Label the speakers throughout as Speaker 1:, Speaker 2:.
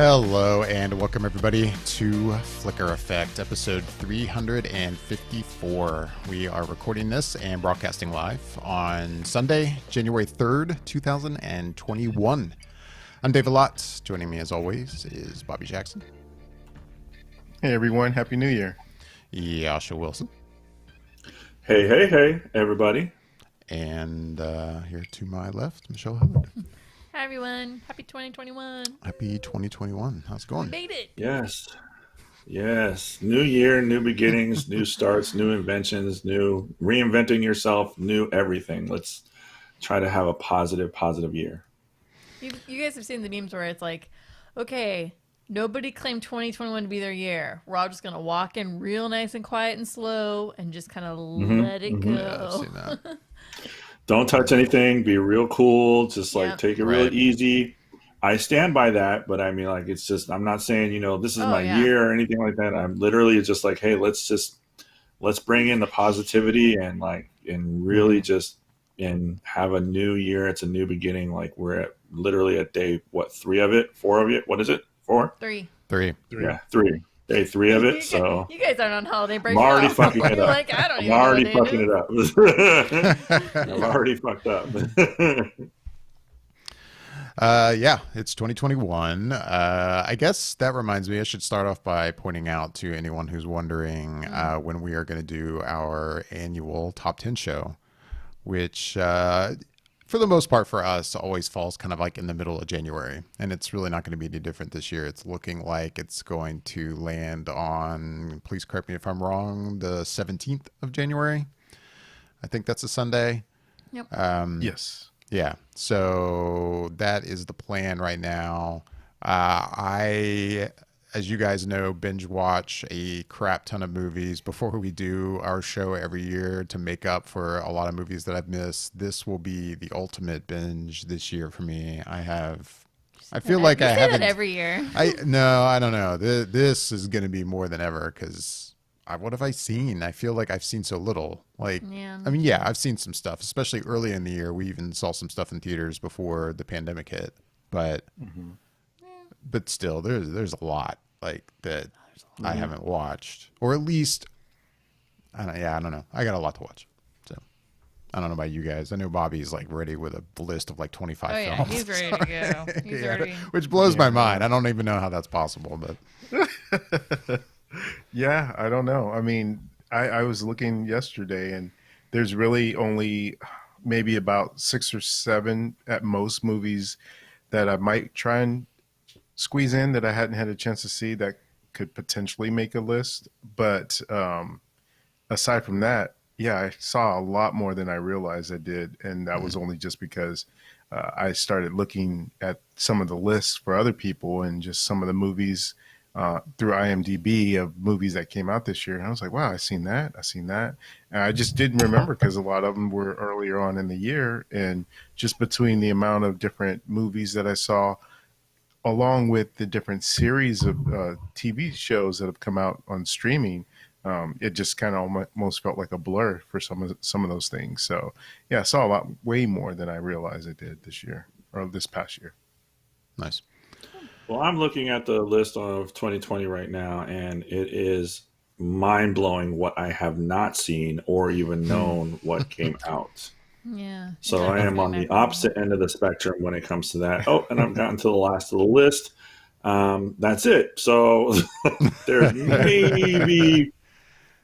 Speaker 1: Hello and welcome everybody to Flicker Effect, episode 354. We are recording this and broadcasting live on Sunday, January 3rd, 2021. I'm David Lotz. Joining me as always is Bobby Jackson.
Speaker 2: Hey everyone, Happy New Year.
Speaker 1: Yasha Wilson.
Speaker 3: Hey, everybody.
Speaker 1: And here to my left, Michelle Hubbard.
Speaker 4: Hi everyone, happy 2021.
Speaker 1: Happy 2021. How's it going?
Speaker 4: We made it.
Speaker 3: Yes. New year, new beginnings, new starts, new inventions, new reinventing yourself, new everything. Let's try to have a positive year.
Speaker 4: You guys have seen the memes where it's like, okay, nobody claimed 2021 to be their year. We're all just going to walk in real nice and quiet and slow and just kind of let it go.
Speaker 1: Yeah, I've seen that.
Speaker 3: Don't touch anything. Be real cool. Just take it real easy. I stand by that, but I mean, it's just, I'm not saying, this is my year or anything like that. I'm literally just like, hey, let's bring in the positivity and really just have a new year. It's a new beginning. We're at literally at day, 3 of it? 4 of it? What is it? 4?
Speaker 4: 3.
Speaker 3: Yeah, 3. Day 3 of it. So
Speaker 4: you guys aren't on holiday break.
Speaker 3: I'm already fucking it up.
Speaker 4: I'm already fucking
Speaker 3: it up. I'm already fucked up.
Speaker 1: Yeah, it's 2021. I guess that reminds me, I should start off by pointing out to anyone who's wondering when we are going to do our annual top 10 show, which for the most part for us always falls kind of in the middle of January. And it's really not going to be any different this year. It's looking like it's going to land on, please correct me if I'm wrong, the 17th of January. I think that's a Sunday.
Speaker 4: Yep.
Speaker 2: Yes.
Speaker 1: Yeah, so that is the plan right now. I, as you guys know, binge watch a crap ton of movies before we do our show every year to make up for a lot of movies that I've missed. This will be the ultimate binge this year for me. I feel like I haven't
Speaker 4: every year.
Speaker 1: I don't know. This is going to be more than ever because what have I seen? I feel like I've seen so little. I've seen some stuff, especially early in the year. We even saw some stuff in theaters before the pandemic hit. But but still, there's a lot that I haven't watched, or at least I don't know. I got a lot to watch. So I don't know about you guys. I know Bobby's ready with a list of 25 films.
Speaker 4: Yeah, he's ready to go. He's ready.
Speaker 1: Which blows my mind. I don't even know how that's possible, but.
Speaker 2: Yeah, I don't know. I mean, I was looking yesterday and there's really only maybe about 6 or 7 at most movies that I might try and squeeze in that I hadn't had a chance to see that could potentially make a list. But aside from that, yeah, I saw a lot more than I realized I did. And that was only just because I started looking at some of the lists for other people and just some of the movies through IMDb of movies that came out this year. And I was like, wow, I've seen that. And I just didn't remember because a lot of them were earlier on in the year. And just between the amount of different movies that I saw, along with the different series of TV shows that have come out on streaming, it just kind of almost felt like a blur for some of those things. So yeah, I saw way more than I realized I did this year or this past year.
Speaker 1: Nice.
Speaker 3: Well, I'm looking at the list of 2020 right now, and it is mind-blowing what I have not seen or even known what came out.
Speaker 4: Yeah.
Speaker 3: So I am on the opposite end of the spectrum when it comes to that. Oh, and I've gotten to the last of the list. That's it. So there's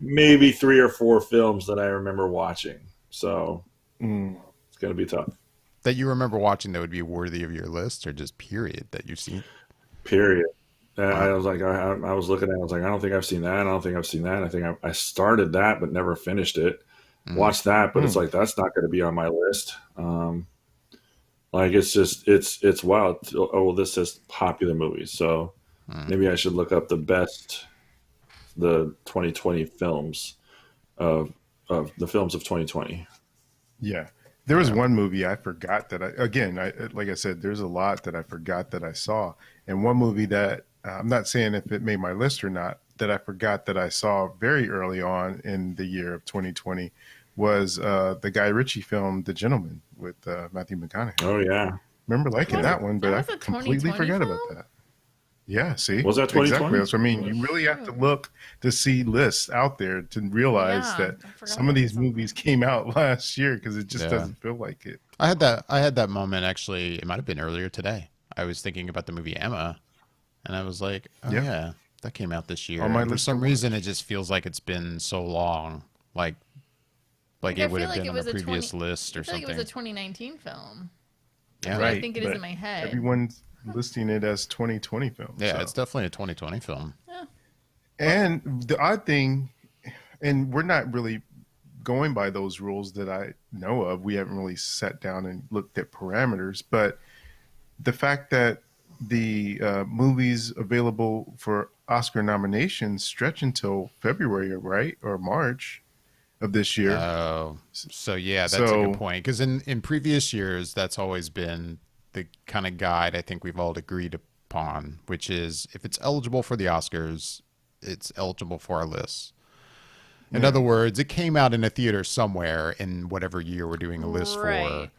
Speaker 3: maybe 3 or 4 films that I remember watching. So it's going to be tough.
Speaker 1: That you remember watching that would be worthy of your list, or just period that you've seen?
Speaker 3: Period. I was like, I was looking at it, I was like, I don't think I've seen that. I don't think I've seen that. I think I started that, but never finished it. Watched that, but it's that's not going to be on my list. It's wild. Oh, well, this says popular movies. So maybe I should look up the 2020 films of the films of 2020.
Speaker 2: Yeah. There was one movie I forgot that like I said, there's a lot that I forgot that I saw. And one movie that I'm not saying if it made my list or not, that I forgot that I saw very early on in the year of 2020 was the Guy Ritchie film, The Gentleman, with Matthew McConaughey.
Speaker 3: Oh, yeah.
Speaker 2: Remember liking that one, but I
Speaker 4: a
Speaker 2: completely
Speaker 4: 2020
Speaker 2: forgot
Speaker 4: film?
Speaker 2: about that. Yeah, see?
Speaker 3: Was that 2020?
Speaker 2: Exactly. That's what I mean. You really have to look to see lists out there to realize that some of these movies came out last year because it just doesn't feel like it.
Speaker 1: I had that moment actually. It might have been earlier today. I was thinking about the movie Emma, and I was like, oh yeah, that came out this year. And for some reason, it just feels like it's been so long. Like it would have been on the previous list or something.
Speaker 4: It was a 2019 film.
Speaker 1: Yeah,
Speaker 2: right.
Speaker 4: I think it is in my head.
Speaker 2: Everyone's listing it as 2020 film.
Speaker 1: Yeah, it's definitely a 2020 film.
Speaker 4: Yeah.
Speaker 2: And the odd thing, and we're not really going by those rules that I know of. We haven't really sat down and looked at parameters, but the fact that the movies available for Oscar nominations stretch until February, right, or March of this year.
Speaker 1: Oh, so yeah, that's a good point. Because in previous years, that's always been the kind of guide I think we've all agreed upon, which is if it's eligible for the Oscars, it's eligible for our lists. In other words, it came out in a theater somewhere in whatever year we're doing a list for.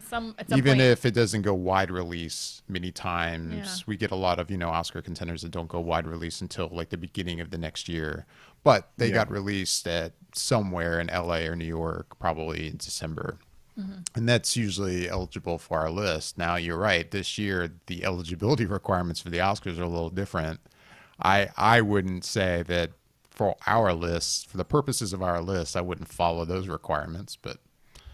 Speaker 1: Even if it doesn't go wide release many times, we get a lot of, Oscar contenders that don't go wide release until like the beginning of the next year. But they got released at somewhere in LA or New York, probably in December. Mm-hmm. And that's usually eligible for our list. Now, you're right. This year, the eligibility requirements for the Oscars are a little different. I wouldn't say that for our list, for the purposes of our list, I wouldn't follow those requirements. But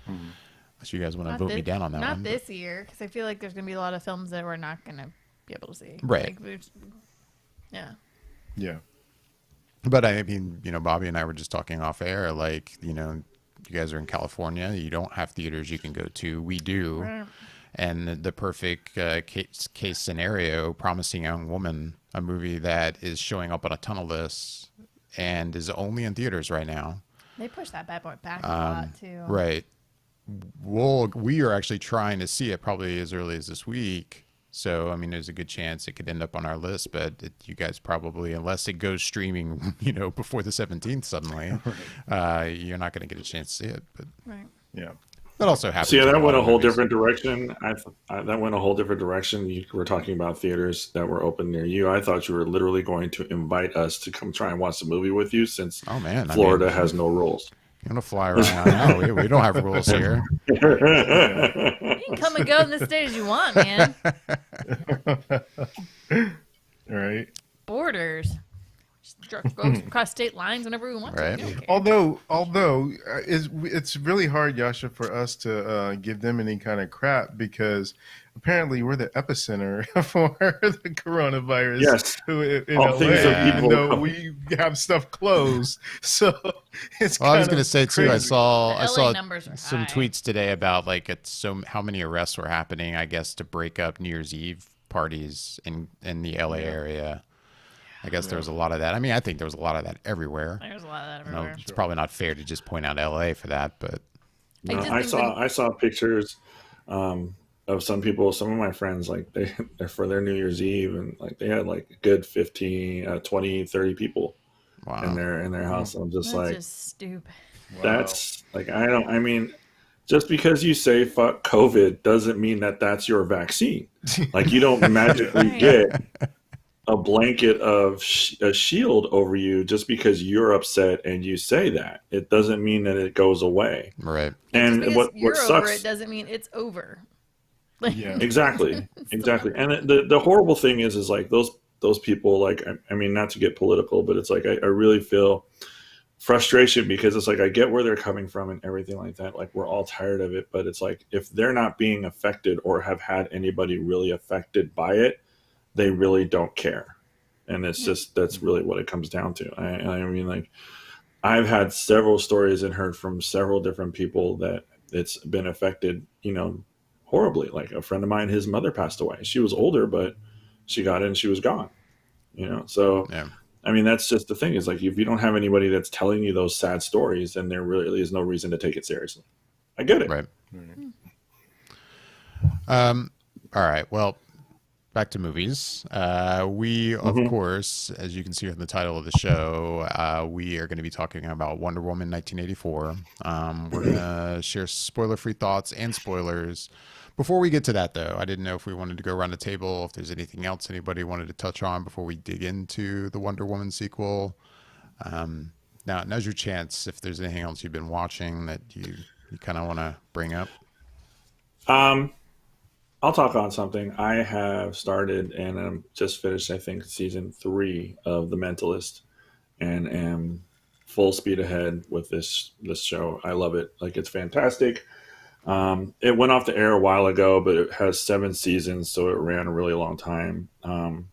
Speaker 1: unless you guys want to vote me down on that one.
Speaker 4: Not this year, because I feel like there's going to be a lot of films that we're not going to be able to see.
Speaker 1: Right.
Speaker 4: Yeah.
Speaker 2: Yeah.
Speaker 1: But I mean, Bobby and I were just talking off air, like, you guys are in California. You don't have theaters you can go to. We do. Right. And the perfect case scenario, Promising Young Woman, a movie that is showing up on a ton of lists and is only in theaters right now.
Speaker 4: They push that bad boy back a lot, too.
Speaker 1: Right. We are actually trying to see it probably as early as this week. So, I mean, there's a good chance it could end up on our list, but you guys probably, unless it goes streaming, before the 17th suddenly, you're not going to get a chance to see it. But
Speaker 4: right.
Speaker 2: Yeah.
Speaker 1: That also happens.
Speaker 3: See, that went a whole different direction. That went a whole different direction. You were talking about theaters that were open near you. I thought you were literally going to invite us to come try and watch the movie with you, since Florida has no rules.
Speaker 1: You want to fly around? No, we don't have rules here.
Speaker 4: You can come and go in the state as you want, man.
Speaker 2: All right.
Speaker 4: Borders. Just go across state lines whenever we want to.
Speaker 2: Although it's really hard, Yasha, for us to give them any kind of crap, because apparently we're the epicenter for the coronavirus.
Speaker 3: Yes.
Speaker 2: In LA, even though we have stuff closed. So it's
Speaker 1: I was going to say too,
Speaker 4: I
Speaker 1: saw some
Speaker 4: high.
Speaker 1: tweets today about how many arrests were happening, I guess, to break up New Year's Eve parties in the LA area. I guess there was a lot of that. I mean, I think there was a lot of that everywhere.
Speaker 4: There's a lot of that everywhere.
Speaker 1: It's probably not fair to just point out LA for that, but
Speaker 3: I saw pictures of some people, some of my friends, like they for their New Year's Eve, and like they had like a good 15, 20, 30 people in their house. I'm just
Speaker 4: that's just stupid.
Speaker 3: That's like, I mean, just because you say fuck COVID doesn't mean that that's your vaccine. Like, you don't magically get a blanket of a shield over you just because you're upset and you say that. It doesn't mean that it goes away.
Speaker 1: Right.
Speaker 3: And what sucks,
Speaker 4: over it doesn't mean it's over.
Speaker 2: Yeah.
Speaker 3: Exactly. And the horrible thing is like those people, like, I mean, not to get political, but it's like I really feel frustration, because it's like I get where they're coming from and everything like that. Like, we're all tired of it, but it's like if they're not being affected or have had anybody really affected by it, they really don't care. And it's just, that's really what it comes down to. I mean, like, I've had several stories and heard from several different people that it's been affected, horribly. Like, a friend of mine, his mother passed away. She was older, but she got it and she was gone, So, yeah. I mean, that's just the thing, is like, if you don't have anybody that's telling you those sad stories, then there really is no reason to take it seriously. I get it.
Speaker 1: Right. All right. Well, back to movies. We, of course, as you can see in the title of the show, we are going to be talking about Wonder Woman 1984. We're going to share spoiler-free thoughts and spoilers. Before we get to that, though, I didn't know if we wanted to go around the table, if there's anything else anybody wanted to touch on before we dig into the Wonder Woman sequel. Now's your chance. If there's anything else you've been watching that you kind of want to bring up.
Speaker 3: I'll talk on something. I have started and I'm just finished, I think, season 3 of The Mentalist, and am full speed ahead with this show. I love it. Like, it's fantastic. It went off the air a while ago, but it has 7 seasons, so it ran a really long time. But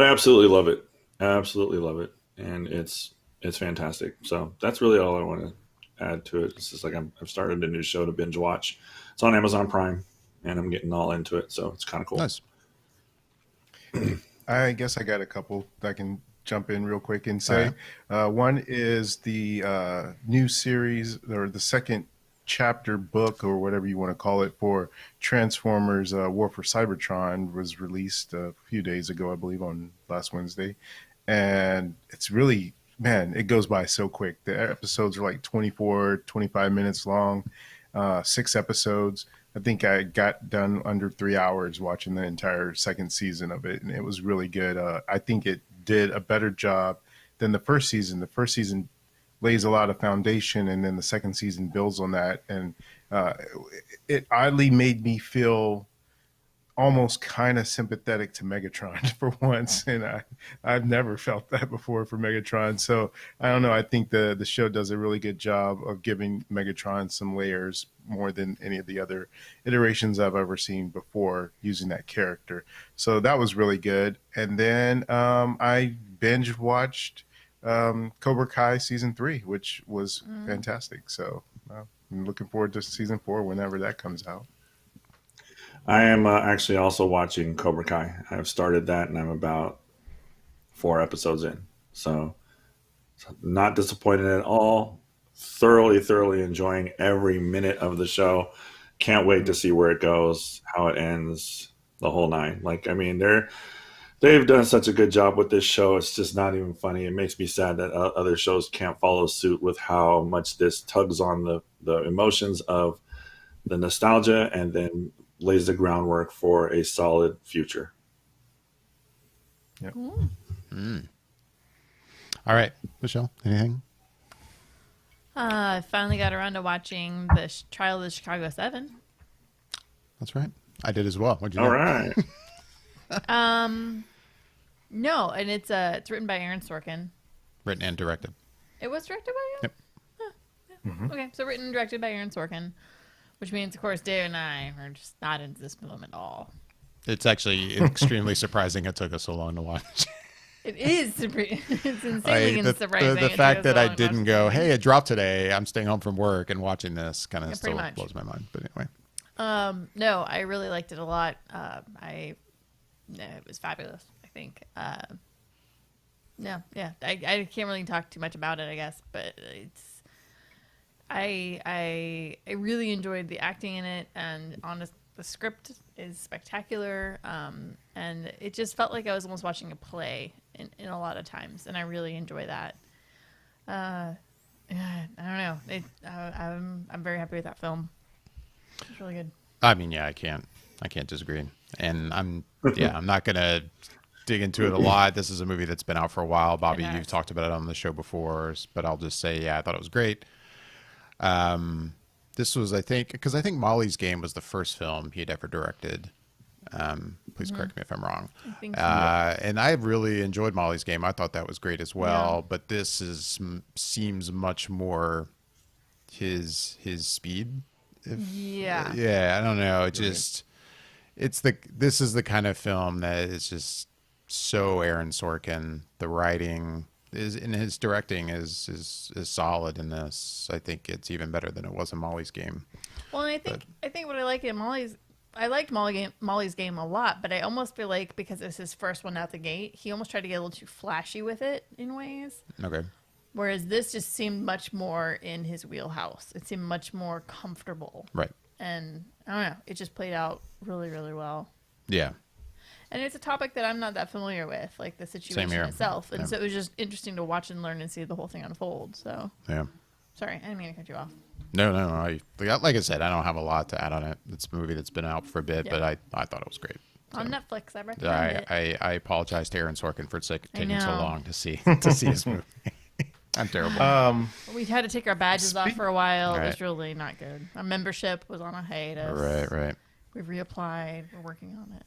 Speaker 3: I absolutely love it. I absolutely love it, and it's fantastic. So that's really all I want to add to it. It's just like I've started a new show to binge watch. It's on Amazon Prime, and I'm getting all into it, so it's kind of cool.
Speaker 1: Nice.
Speaker 2: I guess I got a couple that I can jump in real quick and say. One is the new series, or the second chapter book, or whatever you want to call it, for Transformers War for Cybertron was released a few days ago, I believe, on last Wednesday. And it's really, man, it goes by so quick. The episodes are like 24, 25 minutes long, 6 episodes. I think I got done under 3 hours watching the entire second season of it, and it was really good. I think it did a better job than the first season. The first season lays a lot of foundation, and then the second season builds on that. And it oddly made me feel almost kind of sympathetic to Megatron for once, and I've never felt that before for Megatron. So I don't know. I think the show does a really good job of giving Megatron some layers, more than any of the other iterations I've ever seen before using that character. So that was really good. And then I binge watched Cobra Kai season 3, which was fantastic. So I'm looking forward to season 4 whenever that comes out.
Speaker 3: I am actually also watching Cobra Kai. I've started that, and I'm about 4 episodes in. So not disappointed at all. Thoroughly enjoying every minute of the show. Can't wait to see where it goes, how it ends, the whole 9. Like, I mean, they've done such a good job with this show. It's just not even funny. It makes me sad that other shows can't follow suit with how much this tugs on the emotions of the nostalgia, and then lays the groundwork for a solid future.
Speaker 2: Yep.
Speaker 1: All right, Michelle, anything?
Speaker 4: I finally got around to watching the Trial of the Chicago 7.
Speaker 1: That's right. I did as well. What'd you
Speaker 3: All
Speaker 1: think?
Speaker 3: right.
Speaker 4: No, and it's written by Aaron Sorkin.
Speaker 1: Written and directed.
Speaker 4: It was directed by him?
Speaker 1: Yep.
Speaker 4: Yeah. Okay, so written and directed by Aaron Sorkin, which means, of course, Dave and I are just not into this film at all.
Speaker 1: It's actually extremely surprising it took us so long to watch.
Speaker 4: It is. It's insanely surprising.
Speaker 1: The fact that I didn't go, hey, it dropped today, I'm staying home from work and watching this, kind of still blows my mind. But anyway.
Speaker 4: No, I really liked it a lot. It was fabulous, I think. Yeah. I can't really talk too much about it, I guess, but it's. I really enjoyed the acting in it, and the script is spectacular, and it just felt like I was almost watching a play in a lot of times, and I really enjoy that. I don't know. I'm very happy with that film. It's really good.
Speaker 1: I mean, yeah, I can't disagree, and I'm not gonna dig into it a lot. This is a movie that's been out for a while. Bobby, you've talked about it on the show before, but I'll just say, yeah, I thought it was great. This was, I think Molly's Game was the first film he had ever directed. Please correct me if I'm wrong.
Speaker 4: I think so.
Speaker 1: And I really enjoyed Molly's Game. I thought that was great as well.
Speaker 4: Yeah.
Speaker 1: But this seems much more his speed. Yeah, I don't know. This is the kind of film that is just so Aaron Sorkin. The writing and his directing is solid in this. I think it's even better than it was in Molly's Game.
Speaker 4: Well, and I think what I like in I liked Molly's Game a lot, but I almost feel like because it's his first one out the gate, he almost tried to get a little too flashy with it in ways.
Speaker 1: Okay.
Speaker 4: Whereas this just seemed much more in his wheelhouse. It seemed much more comfortable.
Speaker 1: Right.
Speaker 4: And I don't know, it just played out really, really well.
Speaker 1: Yeah.
Speaker 4: And it's a topic that I'm not that familiar with, like the situation itself. And so it was just interesting to watch and learn and see the whole thing unfold. So
Speaker 1: yeah.
Speaker 4: Sorry, I didn't mean to cut you off.
Speaker 1: No, like I said, I don't have a lot to add on it. It's a movie that's been out for a bit, but I thought it was great.
Speaker 4: So, on Netflix, I recommend it.
Speaker 1: I apologize to Aaron Sorkin for taking so long to see his movie. I'm terrible.
Speaker 4: We had to take our badges off for a while. Right. It was really not good. Our membership was on a hiatus.
Speaker 1: Right.
Speaker 4: We reapplied. We're working on it.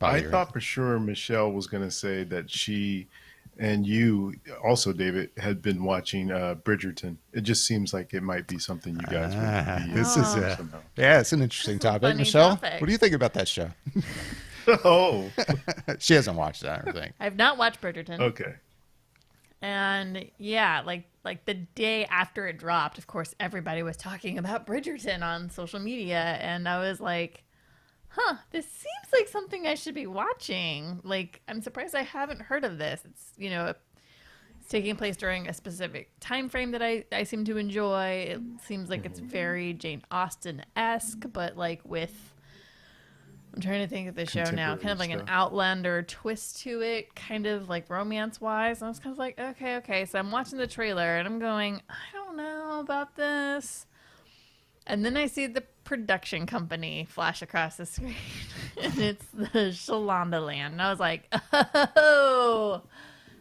Speaker 2: I thought for sure Michelle was going to say that she and you also, David, had been watching Bridgerton. It just seems like it might be something you guys would be.
Speaker 1: It's an interesting topic. Michelle, what do you think about that show? She hasn't watched that, I think.
Speaker 4: I've not watched Bridgerton.
Speaker 2: Okay.
Speaker 4: And yeah, like the day after it dropped, of course, everybody was talking about Bridgerton on social media, and I was like, this seems like something I should be watching. Like, I'm surprised I haven't heard of this. It's, it's taking place during a specific time frame that I seem to enjoy. It seems like it's very Jane Austen-esque, but like with, I'm trying to think of the show now, kind of like an Outlander twist to it, kind of like romance-wise. And I was kind of like, okay. So I'm watching the trailer and I'm going, I don't know about this. And then I see the production company flash across the screen, and it's the Shondaland. And I was like, oh,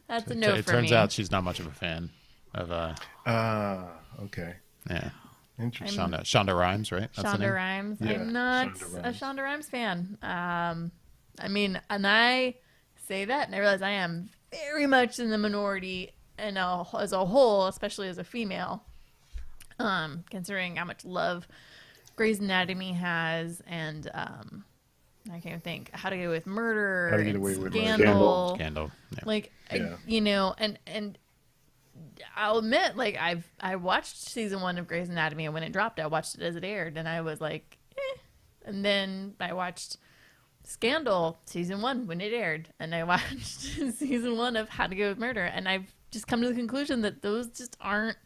Speaker 4: that's a no for me.
Speaker 1: It turns out she's not much of a fan of...
Speaker 2: okay.
Speaker 1: Yeah.
Speaker 2: Interesting.
Speaker 1: Shonda Rhimes, right?
Speaker 4: That's Shonda Rhimes. Yeah. I'm not a Shonda Rhimes fan. I mean, and I say that, and I realize I am very much in the minority and as a whole, especially as a female. Considering how much love Grey's Anatomy has, and I can't think How to Get Away with Murder,
Speaker 2: How to Get Away with
Speaker 4: Scandal.
Speaker 1: Scandal. Yeah.
Speaker 4: Like, and I'll admit, like I watched season 1 of Grey's Anatomy, and when it dropped, I watched it as it aired, and I was like, And then I watched Scandal season 1 when it aired, and I watched season 1 of How to Get Away with Murder, and I've just come to the conclusion that those just aren't.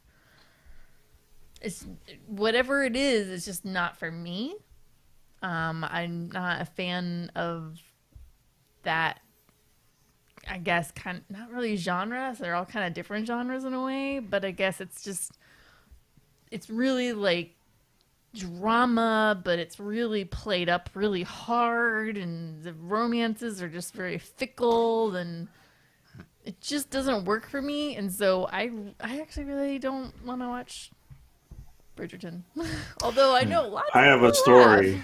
Speaker 4: It's whatever it is, it's just not for me. I'm not a fan of that. I guess not really genres. They're all kind of different genres in a way, but I guess it's really like drama, but it's really played up really hard, and the romances are just very fickle, and it just doesn't work for me. And so I actually really don't want to watch Bridgerton. Although I know lots of
Speaker 3: I have a story.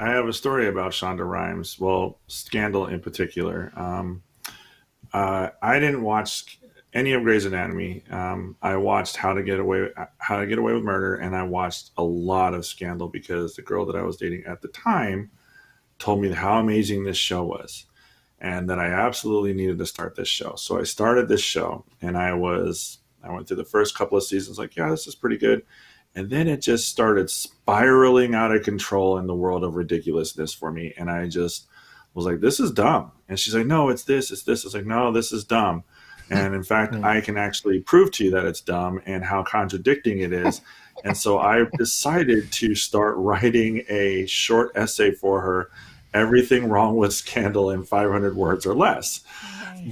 Speaker 3: I have a story about Shonda Rhimes. Well, Scandal in particular. I didn't watch any of Grey's Anatomy. I watched How to Get Away with Murder, and I watched a lot of Scandal because the girl that I was dating at the time told me how amazing this show was, and that I absolutely needed to start this show. So I started this show, and I went through the first couple of seasons like, yeah, this is pretty good. And then it just started spiraling out of control in the world of ridiculousness for me. And I just was like, this is dumb. And she's like, no, it's this. I was like, no, this is dumb. And in fact, I can actually prove to you that it's dumb and how contradicting it is. And so I decided to start writing a short essay for her, Everything Wrong with Scandal in 500 words or less.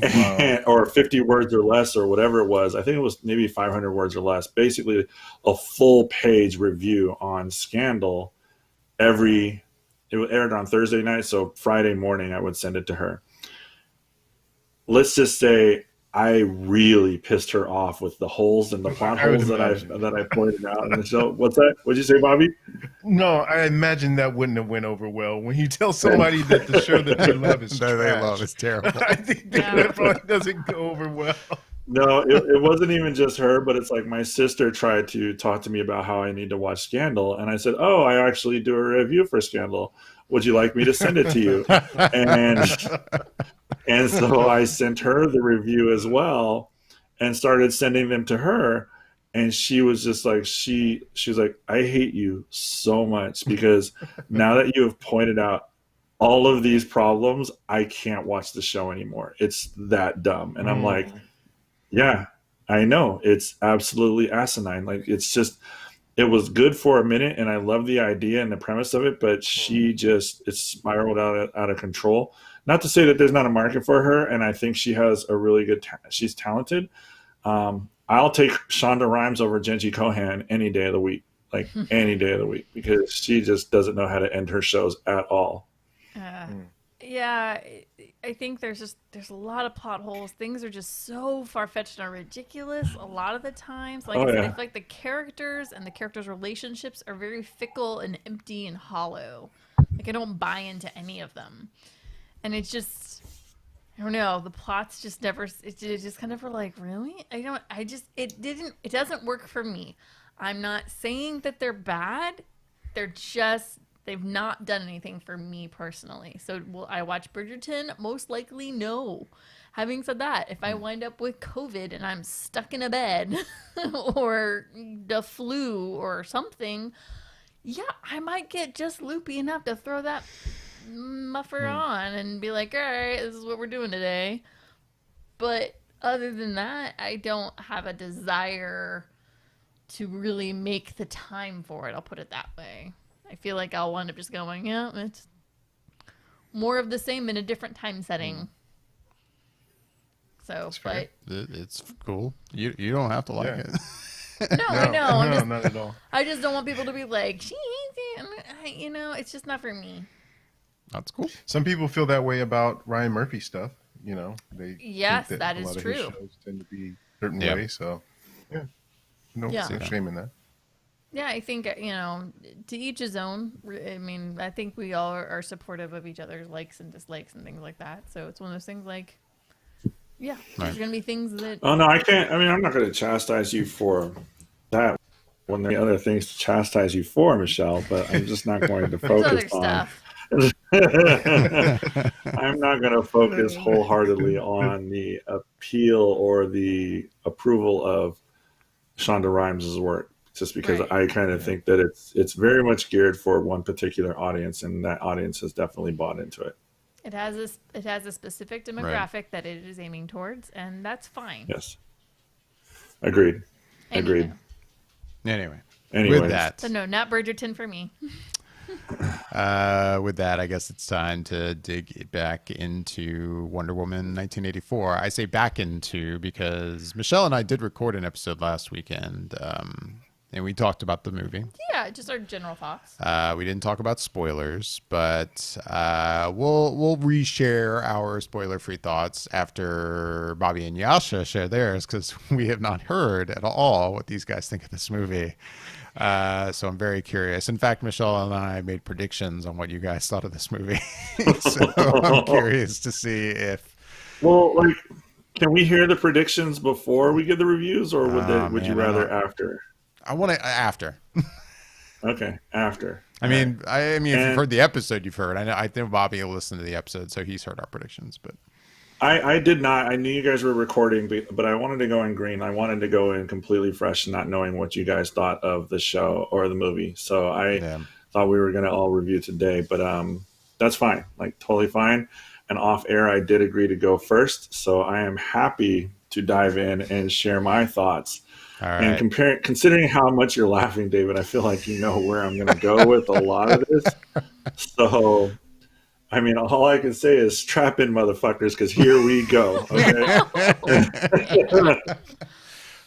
Speaker 3: Wow. Or 50 words or less, or whatever it was. I think it was maybe 500 words or less. Basically, a full page review on Scandal. It aired on Thursday night, so Friday morning I would send it to her. Let's just say I really pissed her off with the holes and the plot holes that I pointed out in the show. What's that? What'd you say, Bobby?
Speaker 2: No, I imagine that wouldn't have went over well. When you tell somebody that the show that they love is trash,
Speaker 1: they love is terrible.
Speaker 2: I think that probably doesn't go over well.
Speaker 3: No, it wasn't even just her, but it's like my sister tried to talk to me about how I need to watch Scandal, and I said, "Oh, I actually do a review for Scandal. Would you like me to send it to you?" And so I sent her the review as well, and started sending them to her. And she was just like, she was like, I hate you so much because now that you have pointed out all of these problems, I can't watch the show anymore. It's that dumb. And I'm like, yeah, I know. It's absolutely asinine. Like, it's just, it was good for a minute, and I love the idea and the premise of it, but it spiraled out of control. Not to say that there's not a market for her, and I think she has a really good, she's talented. I'll take Shonda Rhimes over Genji Kohan any day of the week, like any day of the week, because she just doesn't know how to end her shows at all.
Speaker 4: Yeah, I think there's a lot of plot holes. Things are just so far-fetched and ridiculous a lot of the times. Like I said, I feel like the characters and the characters' relationships are very fickle and empty and hollow. Like I don't buy into any of them. And it's just, I don't know, the plots just never, it just kind of were like, really? It doesn't work for me. I'm not saying that they're bad. They've not done anything for me personally. So will I watch Bridgerton? Most likely no. Having said that, if I wind up with COVID and I'm stuck in a bed or the flu or something, yeah, I might get just loopy enough to throw that muffer on and be like, all right, this is what we're doing today. But other than that, I don't have a desire to really make the time for it. I'll put it that way. I feel like I'll wind up just going, yeah, it's more of the same in a different time setting. So, but
Speaker 1: it's cool. You don't have to like it.
Speaker 4: No, I know.
Speaker 2: No, not at all.
Speaker 4: I just don't want people to be like, it's just not for me.
Speaker 1: That's cool.
Speaker 2: Some people feel that way about Ryan Murphy stuff. They
Speaker 4: yes,
Speaker 2: think
Speaker 4: that
Speaker 2: a
Speaker 4: is
Speaker 2: lot
Speaker 4: true.
Speaker 2: Of his shows tend to be a certain way, so no shame in that.
Speaker 4: Yeah, I think to each his own. I mean, I think we all are supportive of each other's likes and dislikes and things like that. So it's one of those things like, yeah, there's gonna be things that.
Speaker 3: Oh no, I can't. I mean, I'm not going to chastise you for that when there are other things to chastise you for, Michelle. But I'm just not going to focus on. I'm not going to focus wholeheartedly on the appeal or the approval of Shonda Rhimes' work, just because I kind of think that it's very much geared for one particular audience, and that audience has definitely bought into it.
Speaker 4: It has a specific demographic that it is aiming towards, and that's fine.
Speaker 3: Yes. Agreed.
Speaker 1: Anyway.
Speaker 3: Anyways.
Speaker 1: With that.
Speaker 4: So no, not Bridgerton for me.
Speaker 1: With that, I guess it's time to dig back into Wonder Woman 1984. I say back into because Michelle and I did record an episode last weekend, and we talked about the movie.
Speaker 4: Yeah, just our general thoughts.
Speaker 1: We didn't talk about spoilers, but we'll reshare our spoiler-free thoughts after Bobby and Yasha share theirs, because we have not heard at all what these guys think of this movie. So I'm very curious. In fact, Michelle and I made predictions on what you guys thought of this movie. So I'm curious to see if.
Speaker 3: Well, can we hear the predictions before we give the reviews, or would you rather after?
Speaker 1: I want it after.
Speaker 3: Okay, after.
Speaker 1: I mean, if you've heard the episode, you've heard. I think Bobby will listen to the episode, so he's heard our predictions. But
Speaker 3: I did not. I knew you guys were recording, but I wanted to go in green. I wanted to go in completely fresh, not knowing what you guys thought of the show or the movie. So I thought we were going to all review today, but that's fine, totally fine. And off air, I did agree to go first, so I am happy to dive in and share my thoughts.
Speaker 1: All right.
Speaker 3: And considering how much you're laughing, David, I feel like you know where I'm going to go with a lot of this. So, I mean, all I can say is strap in, motherfuckers, because here we go. Okay.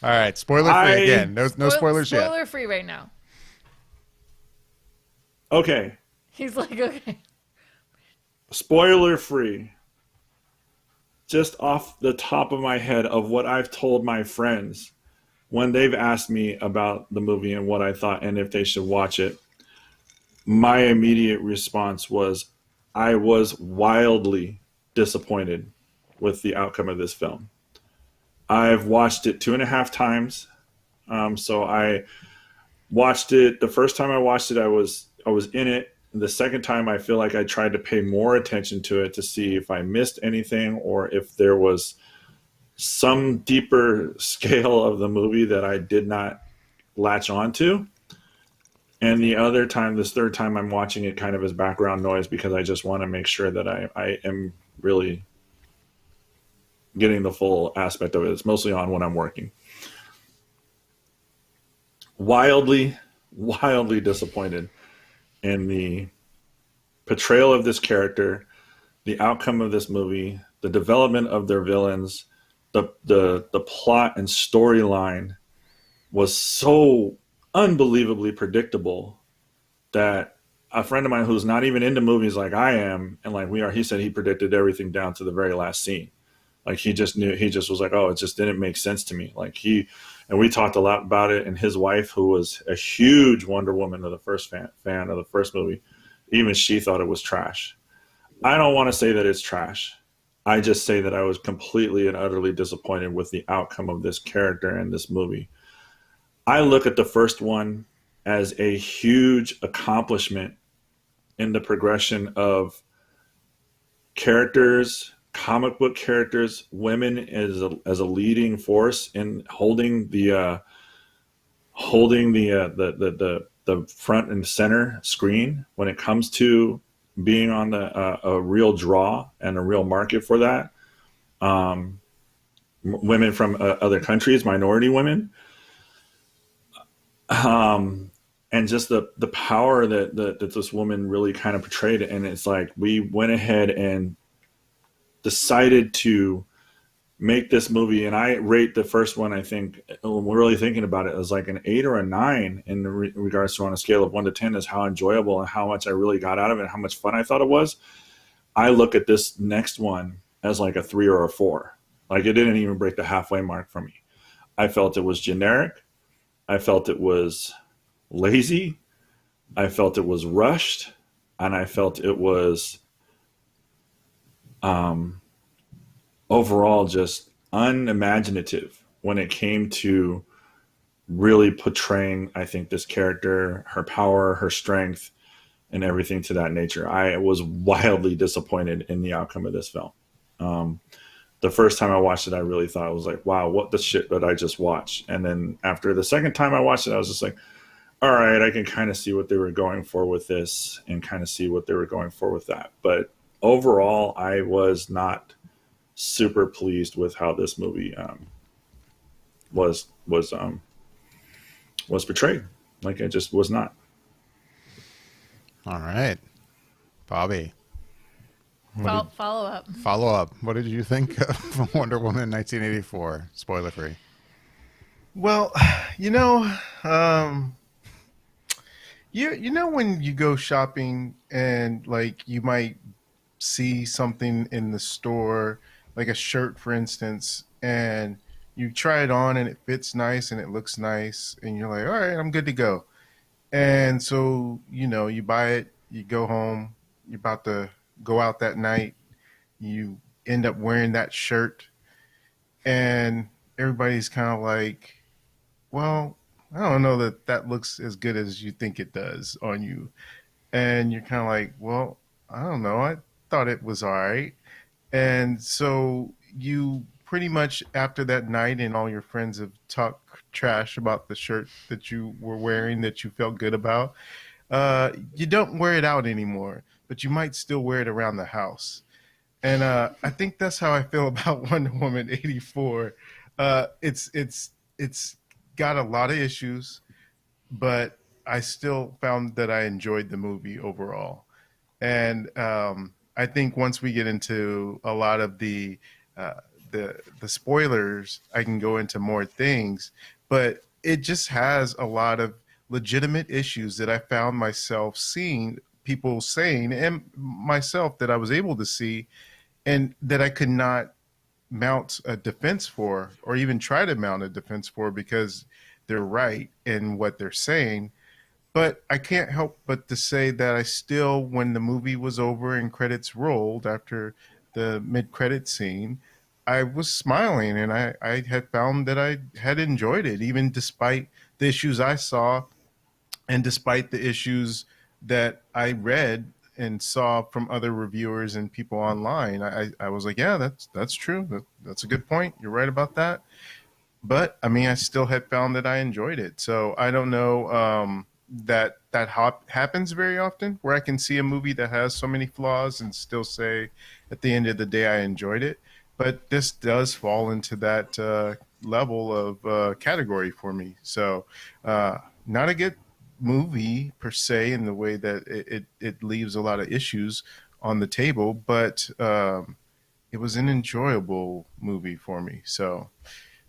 Speaker 1: All right. Spoiler free again. No spoilers yet.
Speaker 4: Spoiler free right now.
Speaker 3: Okay.
Speaker 4: He's like, okay.
Speaker 3: Spoiler free. Just off the top of my head of what I've told my friends when they've asked me about the movie and what I thought and if they should watch it, my immediate response was I was wildly disappointed with the outcome of this film. I've watched it 2.5 times. So I watched it. The first time I watched it, I was in it. The second time, I feel like I tried to pay more attention to it to see if I missed anything or if there was some deeper scale of the movie that I did not latch onto. And the other time, this third time, I'm watching it kind of as background noise because I just want to make sure that I am really getting the full aspect of it. It's mostly on when I'm working. Wildly disappointed in the portrayal of this character, the outcome of this movie, the development of their villains, the plot and storyline was so unbelievably predictable that a friend of mine who's not even into movies like I am, and like we are, he said he predicted everything down to the very last scene. Like he just knew, he just was like, oh, it just didn't make sense to me. Like and we talked a lot about it, and his wife, who was a huge Wonder Woman of the first fan of the first movie, even she thought it was trash. I don't want to say that it's trash. I just say that I was completely and utterly disappointed with the outcome of this character and this movie. I look at the first one as a huge accomplishment in the progression of characters, comic book characters, women as a leading force in holding the front and center screen when it comes to being on a real draw and a real market for that. Women from other countries, minority women, and just the power that this woman really kind of portrayed. And it's like we went ahead and decided to make this movie, and I rate the first one, I think, when we're really thinking about it, as like an 8 or a 9 in regards to, on a scale of 1 to 10, is how enjoyable and how much I really got out of it and how much fun I thought it was. I look at this next one as like a 3 or a 4. Like it didn't even break the halfway mark for me. I felt it was generic. I felt it was lazy. I felt it was rushed. And I felt it was overall just unimaginative when it came to really portraying, I think, this character, her power, her strength, and everything to that nature. I was wildly disappointed in the outcome of this film. The first time I watched it, I really thought, I was like, wow, what the shit did I just watch? And then after the second time I watched it, I was just like, all right, I can kind of see what they were going for with this and kind of see what they were going for with that. But overall, I was not super pleased with how this movie was portrayed. Like, it just was not.
Speaker 1: All right, Bobby.
Speaker 4: Follow up.
Speaker 1: Follow up. What did you think of Wonder Woman 1984? Spoiler free.
Speaker 2: Well, you know when you go shopping and like you might see something in the store, like a shirt, for instance, and you try it on and it fits nice and it looks nice, and you're like, all right, I'm good to go. And so, you buy it, you go home, you're about to go out that night, you end up wearing that shirt, and everybody's kind of like, well, I don't know that looks as good as you think it does on you. And you're kind of like, well, I don't know. I thought it was all right. And so you pretty much, after that night and all your friends have talked trash about the shirt that you were wearing that you felt good about, you don't wear it out anymore, but you might still wear it around the house. And I think that's how I feel about Wonder Woman 84. It's got a lot of issues, but I still found that I enjoyed the movie overall. And I think once we get into a lot of the spoilers, I can go into more things. But it just has a lot of legitimate issues that I found myself seeing people saying, and myself that I was able to see, and that I could not mount a defense for, or even try to mount a defense for, because they're right in what they're saying. But I can't help but to say that I still, when the movie was over and credits rolled after the mid-credit scene, I was smiling, and I had found that I had enjoyed it, even despite the issues I saw and despite the issues that I read and saw from other reviewers and people online. I was like, yeah, that's true. That's a good point. You're right about that. But I mean, I still had found that I enjoyed it. So I don't know that happens very often, where I can see a movie that has so many flaws and still say at the end of the day I enjoyed it. But this does fall into that level of category for me. So not a good movie per se in the way that it leaves a lot of issues on the table, but it was an enjoyable movie for me. So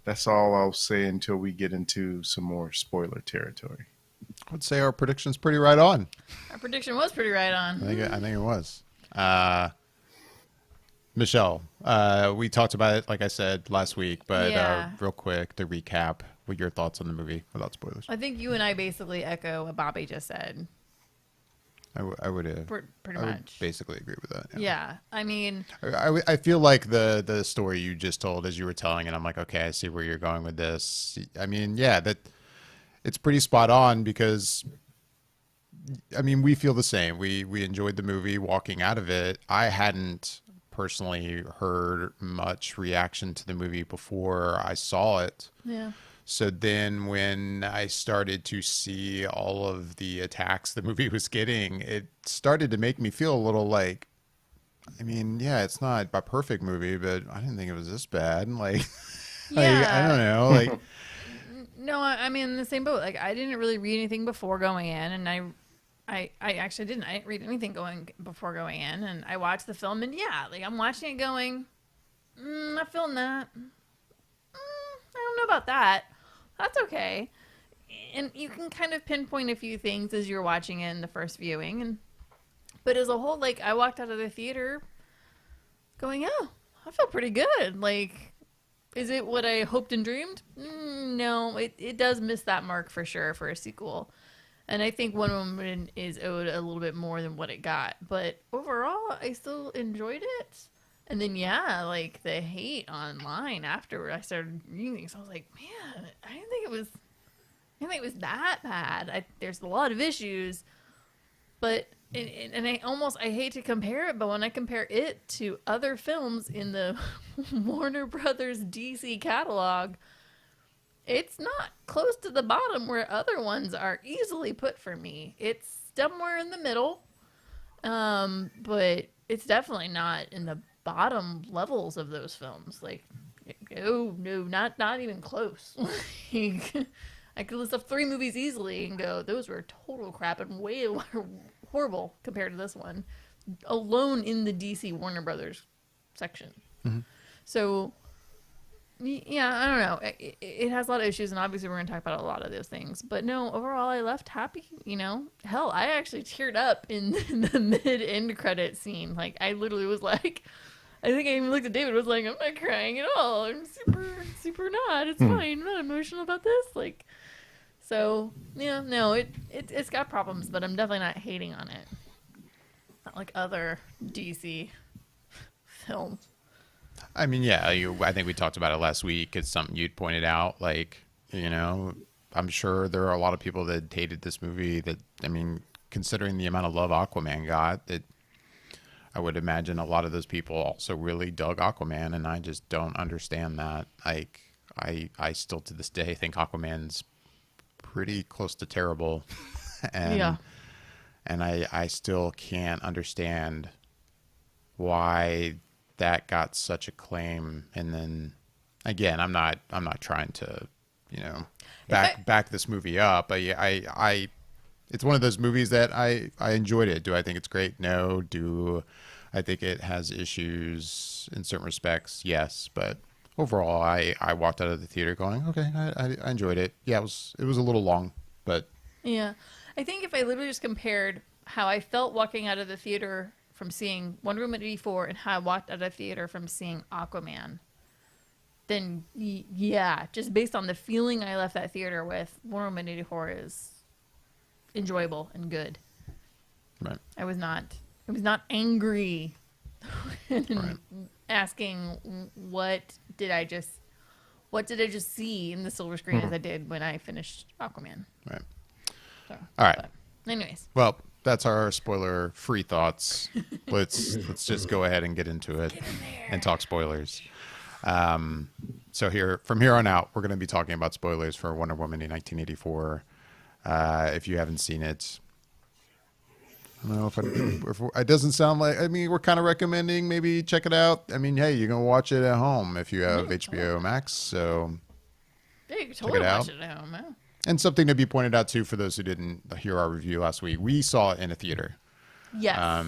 Speaker 2: that's all I'll say until we get into some more spoiler territory.
Speaker 1: I would say our prediction's pretty right on.
Speaker 4: Our prediction was pretty right on.
Speaker 1: I think it was. Michelle, we talked about it, like I said, last week, but real quick, to recap, what your thoughts on the movie without spoilers?
Speaker 4: I think you and I basically echo what Bobby just said.
Speaker 1: I would
Speaker 4: pretty much
Speaker 1: basically agree with that.
Speaker 4: Yeah. I mean,
Speaker 1: I feel like the story you just told as you were telling it, I'm like, okay, I see where you're going with this. I mean, yeah, that it's pretty spot on because, I mean, we feel the same. We enjoyed the movie walking out of it. I hadn't personally heard much reaction to the movie before I saw it.
Speaker 4: yeah.
Speaker 1: So then when I started to see all of the attacks the movie was getting, it started to make me feel a little like, I mean, yeah, it's not a perfect movie, but I didn't think it was this bad. Like,
Speaker 4: Yeah.
Speaker 1: I don't know. Like,
Speaker 4: No, I mean, in the same boat. Like, I didn't really read anything before going in, and I actually didn't. I didn't read anything before going in, and I watched the film, and yeah, like I'm watching it going, not feeling that. I don't know about that. That's okay. And you can kind of pinpoint a few things as you're watching it in the first viewing, but as a whole, like I walked out of the theater going, oh, I feel pretty good. Like, is it what I hoped and dreamed? No, it does miss that mark for sure for a sequel. And I think Wonder Woman is owed a little bit more than what it got. But overall, I still enjoyed it. And then, yeah, like the hate online after I started reading things, I was like, man, I didn't think it was that bad. There's a lot of issues. But, and I hate to compare it, but when I compare it to other films in the Warner Brothers DC catalog, it's not close to the bottom where other ones are easily put for me. It's somewhere in the middle, but it's definitely not in the bottom levels of those films. Like, oh no, not even close. Like, I could list off 3 movies easily and go, those were total crap and way horrible compared to this one, alone in the DC Warner Brothers section. Mm-hmm. So, yeah, I don't know. It has a lot of issues, and obviously we're going to talk about a lot of those things. But no, overall, I left happy, you know. Hell, I actually teared up in the mid-end credit scene. Like, I literally was like, I think I even looked at David and was like, I'm not crying at all. I'm super not. It's fine. I'm not emotional about this. Like, so, yeah, no, it's got problems, but I'm definitely not hating on it. Not like other DC films.
Speaker 1: I mean, yeah, I think we talked about it last week. It's something you'd pointed out. Like, you know, I'm sure there are a lot of people that hated this movie that, I mean, considering the amount of love Aquaman got, that I would imagine a lot of those people also really dug Aquaman, and I just don't understand that. Like, I still to this day think Aquaman's pretty close to terrible. And,
Speaker 4: yeah.
Speaker 1: And I still can't understand why that got such acclaim. And then again, I'm not trying to, you know, back this movie up. I it's one of those movies that I enjoyed it. Do I think it's great? No. Do I think it has issues in certain respects? Yes. But overall, I walked out of the theater going, okay, I enjoyed it. Yeah, it was a little long, but
Speaker 4: yeah, I think if I literally just compared how I felt walking out of the theater from seeing Wonder Woman 84 and how I walked out of the theater from seeing Aquaman, then yeah, just based on the feeling I left that theater with, Wonder Woman 84 is enjoyable and good.
Speaker 1: Right.
Speaker 4: I was not angry and
Speaker 1: right.
Speaker 4: asking what did I just see in the silver screen as I did when I finished Aquaman.
Speaker 1: Right.
Speaker 4: So,
Speaker 1: all right.
Speaker 4: But anyways.
Speaker 1: Well, that's our spoiler-free thoughts. Let's just go ahead and get into it and talk spoilers. So from here on out, we're going to be talking about spoilers for Wonder Woman in 1984. If you haven't seen it, I don't know if it doesn't sound like. I mean, we're kind of recommending maybe check it out. I mean, hey, you can watch it at home if you have HBO Max. So
Speaker 4: yeah, you can totally watch it at home. Yeah.
Speaker 1: And something to be pointed out too for those who didn't hear our review last week, we saw it in a theater.
Speaker 4: Yes.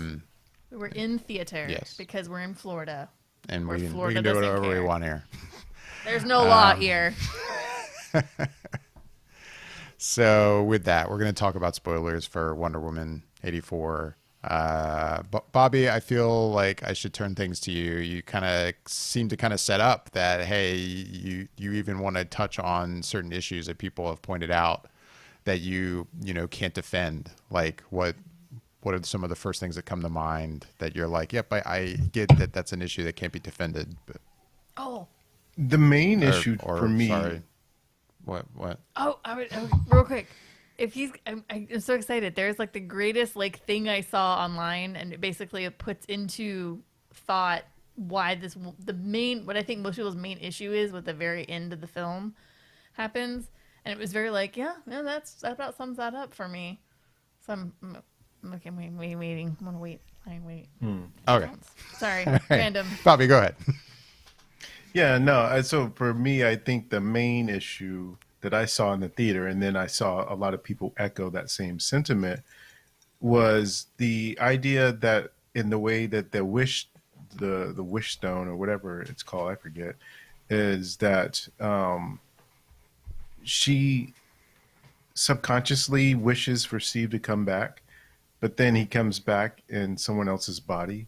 Speaker 4: We were in theater.
Speaker 1: Yes.
Speaker 4: Because we're in Florida.
Speaker 1: and we
Speaker 4: Florida
Speaker 1: can do
Speaker 4: doesn't
Speaker 1: whatever we
Speaker 4: care.
Speaker 1: want here.
Speaker 4: There's no law here.
Speaker 1: So with that, we're going to talk about spoilers for Wonder Woman 84. Bobby, I feel like I should turn things to you. You kind of seem to kind of set up that, hey, you even want to touch on certain issues that people have pointed out that you can't defend. Like what are some of the first things that come to mind that you're like, yep, I get that that's an issue that can't be defended. But,
Speaker 2: the main issue for me.
Speaker 1: Sorry. What?
Speaker 4: Oh, I would real quick. If he's, I'm so excited. There's like the greatest like thing I saw online, and it puts into thought why what I think most people's main issue is with the very end of the film happens, and it was very like, yeah, no, that about sums that up for me. So I'm waiting. I'm gonna wait. I wait.
Speaker 1: Okay.
Speaker 4: Sorry, random.
Speaker 1: Bobby, go ahead.
Speaker 2: Yeah, no. So for me, I think the main issue that I saw in the theater, and then I saw a lot of people echo that same sentiment, was the idea that in the way that the wish stone or whatever it's called, I forget, is that she subconsciously wishes for Steve to come back, but then he comes back in someone else's body.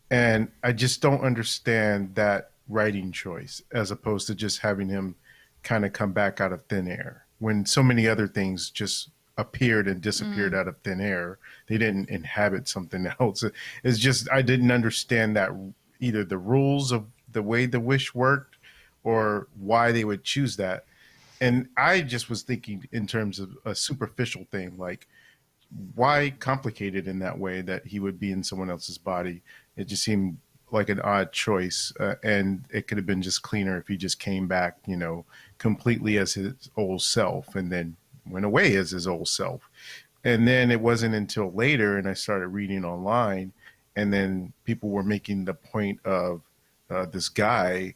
Speaker 2: And I just don't understand that writing choice as opposed to just having him kind of come back out of thin air when so many other things just appeared and disappeared out of thin air. They didn't inhabit something else. It's just, I didn't understand that, either the rules of the way the wish worked or why they would choose that. And I just was thinking in terms of a superficial thing, like why complicate it in that way that he would be in someone else's body? It just seemed like an odd choice, and it could have been just cleaner if he just came back, completely as his old self and then went away as his old self. And then it wasn't until later, and I started reading online, and then people were making the point of this guy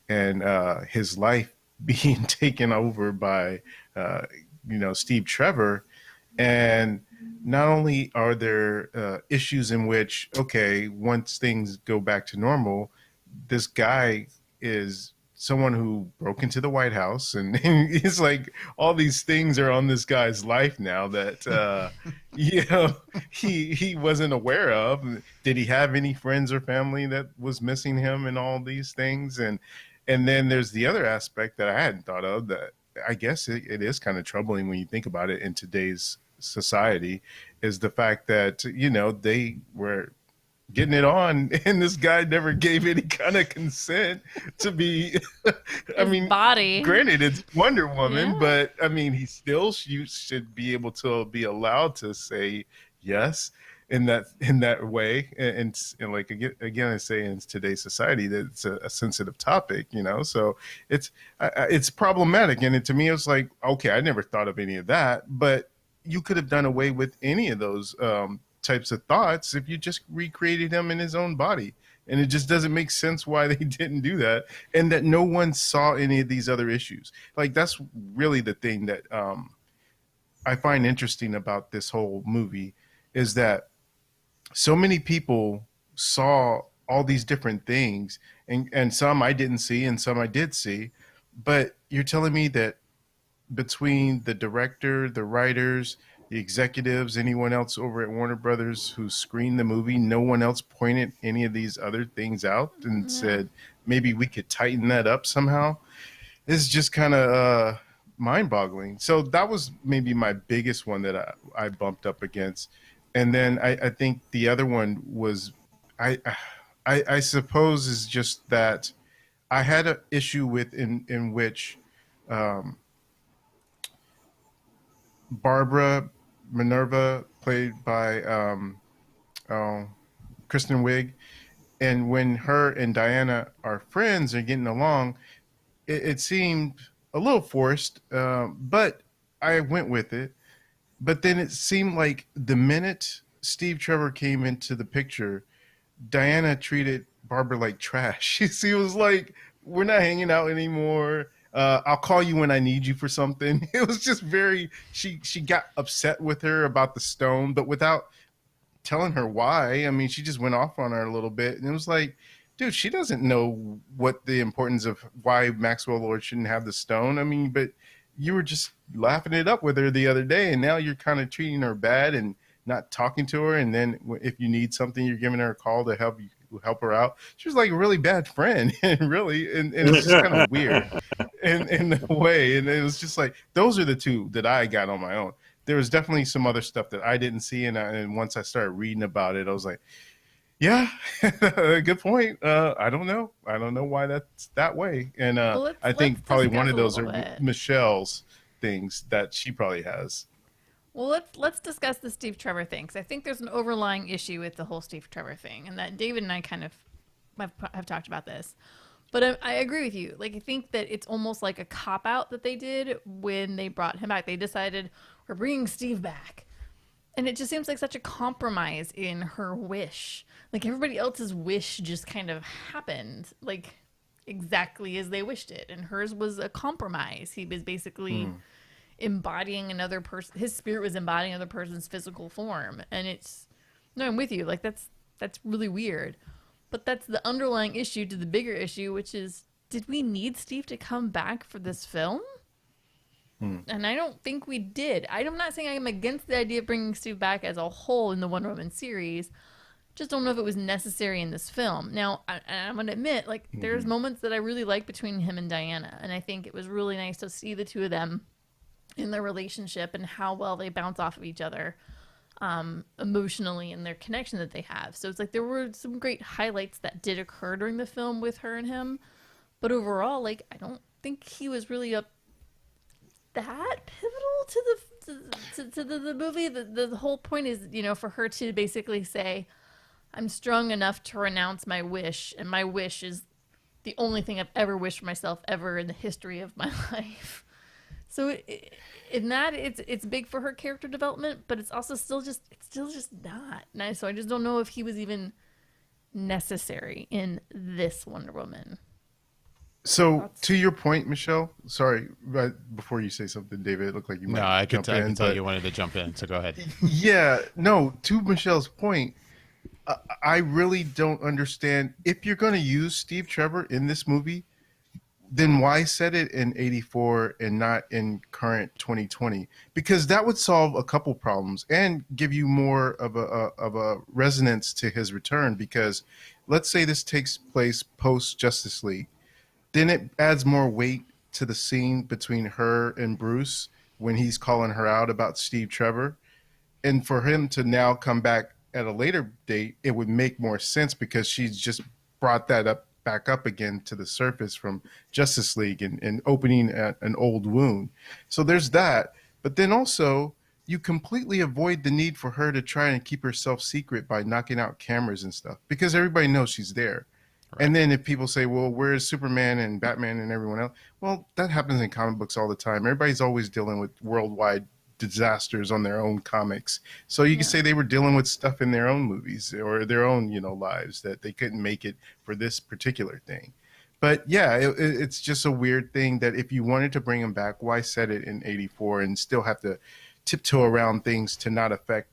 Speaker 2: and his life being taken over by, Steve Trevor. And not only are there issues in which, okay, once things go back to normal, this guy is someone who broke into the White House, and it's like all these things are on this guy's life now that he wasn't aware of. Did he have any friends or family that was missing him and all these things? And then there's the other aspect that I hadn't thought of, that I guess it is kind of troubling when you think about it in today's society, is the fact that they were getting it on, and this guy never gave any kind of consent to be
Speaker 4: body.
Speaker 2: Granted, it's Wonder Woman, but I mean, you should be able to be allowed to say yes in that way. And like again, I say in today's society that it's a sensitive topic, so it's problematic. And to me, it was like, okay, I never thought of any of that, but you could have done away with any of those types of thoughts if you just recreated him in his own body. And it just doesn't make sense why they didn't do that, and that no one saw any of these other issues. Like, that's really the thing that I find interesting about this whole movie, is that so many people saw all these different things, and some I didn't see and some I did see. But you're telling me that between the director, the writers, the executives, anyone else over at Warner Brothers who screened the movie, no one else pointed any of these other things out and said, maybe we could tighten that up somehow? It's just kind of mind-boggling. So that was maybe my biggest one that I bumped up against. And then I think the other one was, I suppose, is just that I had an issue with in which Barbara Minerva, played by Kristen Wiig, and when her and Diana are friends and getting along, it seemed a little forced, but I went with it. But then it seemed like the minute Steve Trevor came into the picture, Diana treated Barbara like trash. She was like, we're not hanging out anymore. I'll call you when I need you for something. It was just she got upset with her about the stone, but without telling her why. I mean, she just went off on her a little bit. And it was like, dude, she doesn't know what the importance of why Maxwell Lord shouldn't have the stone. I mean, but you were just laughing it up with her the other day, and now you're kind of treating her bad and not talking to her. And then if you need something, you're giving her a call to help her out. She was like a really bad friend, and really, and it's just kind of weird in a way. And it was just like, those are the two that I got on my own. There was definitely some other stuff that I didn't see, and once I started reading about it, I was like, yeah, good point. I don't know why that's that way. And I think probably one of those are Michelle's things that she probably has.
Speaker 4: Well, let's discuss the Steve Trevor thing, because I think there's an overlying issue with the whole Steve Trevor thing, and that David and I kind of have talked about this. But I agree with you. Like, I think that it's almost like a cop-out that they did when they brought him back. They decided, we're bringing Steve back. And it just seems like such a compromise in her wish. Like, everybody else's wish just kind of happened, like, exactly as they wished it. And hers was a compromise. He was basically embodying another person. His spirit was embodying another person's physical form. And no, I'm with you. Like, that's really weird. But that's the underlying issue to the bigger issue, which is, did we need Steve to come back for this film? And I don't think we did. I'm not saying I'm against the idea of bringing Steve back as a whole in the Wonder Woman series. Just don't know if it was necessary in this film. Now, I'm going to admit, like, there's moments that I really like between him and Diana. And I think it was really nice to see the two of them in their relationship and how well they bounce off of each other emotionally and their connection that they have. So it's like there were some great highlights that did occur during the film with her and him. But overall, like, I don't think he was really that pivotal to the movie. The whole point is, for her to basically say, I'm strong enough to renounce my wish, and my wish is the only thing I've ever wished for myself ever in the history of my life. So in that, it's big for her character development, but it's also still just not. And so I just don't know if he was even necessary in this Wonder Woman.
Speaker 2: So to your point, Michelle, sorry, but before you say something, David, it looked like you might.
Speaker 1: No, I could tell you wanted to jump in, so go ahead.
Speaker 2: Yeah, no, to Michelle's point, I really don't understand. If you're going to use Steve Trevor in this movie, then why set it in 84 and not in current 2020? Because that would solve a couple problems and give you more of a resonance to his return. Because let's say this takes place post Justice League, then it adds more weight to the scene between her and Bruce when he's calling her out about Steve Trevor. And for him to now come back at a later date, it would make more sense because she's just brought that back up again to the surface from Justice League and opening an old wound. So there's that. But then also, you completely avoid the need for her to try and keep herself secret by knocking out cameras and stuff because everybody knows she's there. Right. And then if people say, well, where's Superman and Batman and everyone else? Well, that happens in comic books all the time. Everybody's always dealing with worldwide disasters on their own comics. So you can say they were dealing with stuff in their own movies or their own, lives that they couldn't make it for this particular thing. But yeah, it's just a weird thing that if you wanted to bring him back, why set it in 84 and still have to tiptoe around things to not affect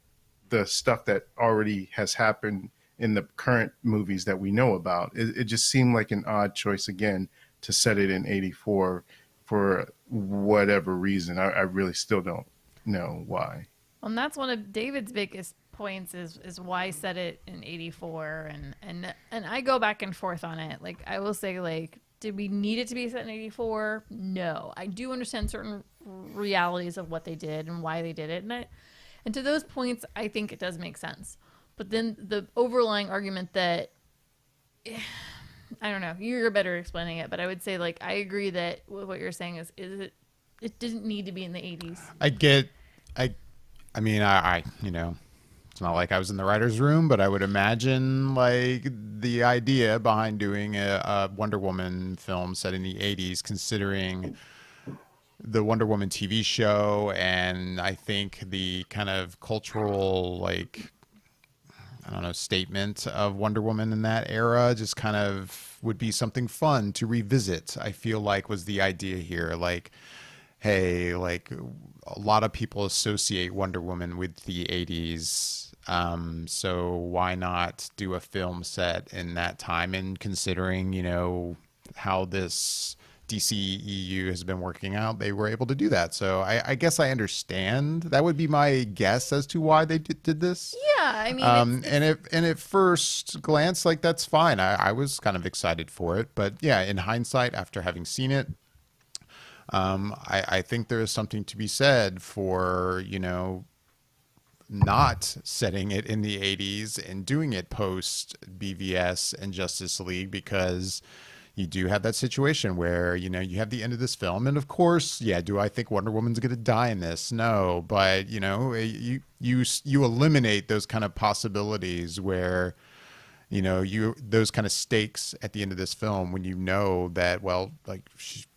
Speaker 2: the stuff that already has happened in the current movies that we know about? It just seemed like an odd choice again to set it in 84 for whatever reason. I really still don't know why.
Speaker 4: Well, and that's one of David's biggest points is why set it in 84 and I go back and forth on it. Like, I will say, like, did we need it to be set in 84? No. I do understand certain realities of what they did and why they did it, and to those points I think it does make sense. But then the overlying argument that, I don't know, you're better explaining it, but I would say, like, I agree that what you're saying is it didn't need to be in the 80s.
Speaker 1: I mean, it's not like I was in the writer's room, but I would imagine, like, the idea behind doing a Wonder Woman film set in the 80s, considering the Wonder Woman TV show, and I think the kind of cultural, like, I don't know, statement of Wonder Woman in that era just kind of would be something fun to revisit, I feel like was the idea here. Like, hey, like, a lot of people associate Wonder Woman with the 80s. So why not do a film set in that time? And considering, how this DCEU has been working out, they were able to do that. So I guess I understand. That would be my guess as to why they did this.
Speaker 4: Yeah, I mean,
Speaker 1: and at first glance, like, that's fine. I was kind of excited for it, but yeah, in hindsight, after having seen it, I think there is something to be said for, not setting it in the 80s and doing it post BVS and Justice League, because you do have that situation where, you have the end of this film. And of course, yeah, do I think Wonder Woman's going to die in this? No, but you eliminate those kind of possibilities where, those kind of stakes at the end of this film, when that, well, like,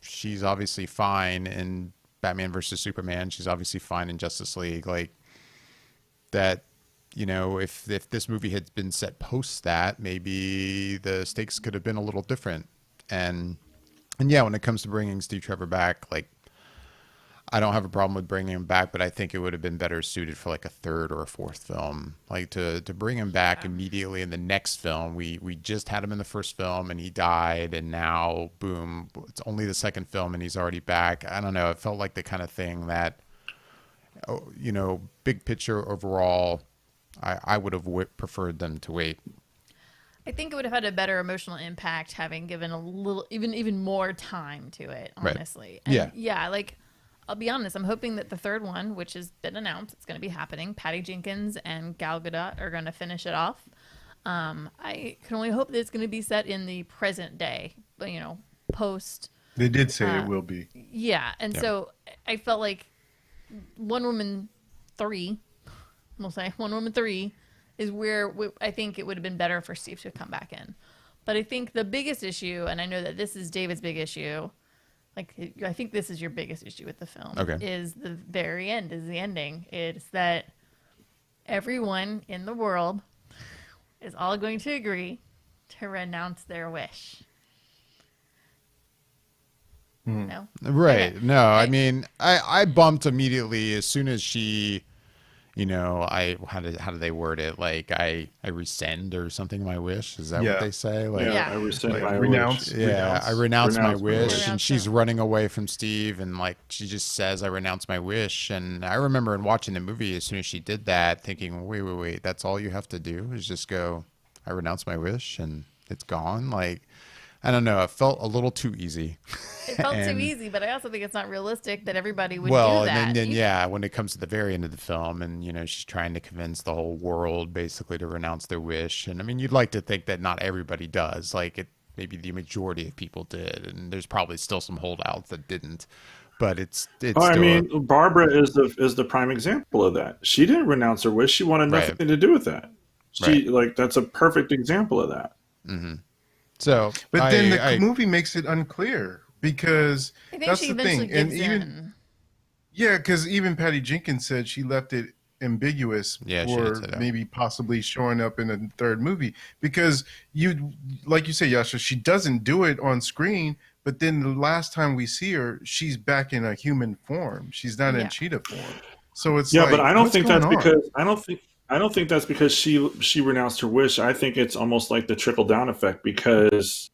Speaker 1: she's obviously fine in Batman versus Superman. She's obviously fine in Justice League. Like, that, if this movie had been set post that, maybe the stakes could have been a little different. And yeah, when it comes to bringing Steve Trevor back, like, I don't have a problem with bringing him back, but I think it would have been better suited for like a third or a fourth film. Like, to bring him back immediately in the next film. We just had him in the first film and he died, and now boom, it's only the second film and he's already back. I don't know. It felt like the kind of thing that, big picture overall, I would have preferred them to wait.
Speaker 4: I think it would have had a better emotional impact having given a little, even more time to it, honestly.
Speaker 1: Right.
Speaker 4: And yeah, like, I'll be honest, I'm hoping that the third one, which has been announced, it's going to be happening. Patty Jenkins and Gal Gadot are going to finish it off. I can only hope that it's going to be set in the present day, post.
Speaker 2: They did say it will be.
Speaker 4: Yeah, and so I felt like Wonder Woman 3, we'll say Wonder Woman 3, is where I think it would have been better for Steve to come back in. But I think the biggest issue, and I know that this is David's big issue, like, I think this is your biggest issue with the film, is the very end, is the ending. It's that everyone in the world is all going to agree to renounce their wish. No?
Speaker 1: Right.
Speaker 4: Okay.
Speaker 1: No, I mean, I bumped immediately as soon as she, how do they word it? Like, I rescind or something my wish. Is that what they say? Like,
Speaker 3: I rescind my
Speaker 2: renounce.
Speaker 3: wish.
Speaker 1: Yeah, I renounce my wish. And she's
Speaker 4: it.
Speaker 1: running away from Steve, and like, she just says, I renounce my wish. And I remember in watching the movie, as soon as she did that, thinking, wait, that's all you have to do is just go, I renounce my wish, and it's gone. Like, I don't know. It felt a little too easy.
Speaker 4: It felt too easy, but I also think it's not realistic that everybody would do
Speaker 1: well,
Speaker 4: that.
Speaker 1: and then yeah, when it comes to the very end of the film, and she's trying to convince the whole world basically to renounce their wish, and I mean, you'd like to think that not everybody does. Like, maybe the majority of people did, and there's probably still some holdouts that didn't. But it's.
Speaker 3: I mean, Barbara is the prime example of that. She didn't renounce her wish. She wanted nothing to do with that. That's a perfect example of that.
Speaker 1: Mm-hmm. So,
Speaker 2: but then the movie makes it unclear, because
Speaker 4: I think
Speaker 2: that's
Speaker 4: she
Speaker 2: the thing. And
Speaker 4: gives
Speaker 2: even
Speaker 4: in.
Speaker 2: Yeah, because even Patty Jenkins said she left it ambiguous for maybe possibly showing up in a third movie, because like you say, Yasha, she doesn't do it on screen, but then the last time we see her, she's back in a human form. She's not in cheetah form. So it's
Speaker 3: but I don't think that's because I don't think that's because she renounced her wish. I think it's almost like the trickle down effect, because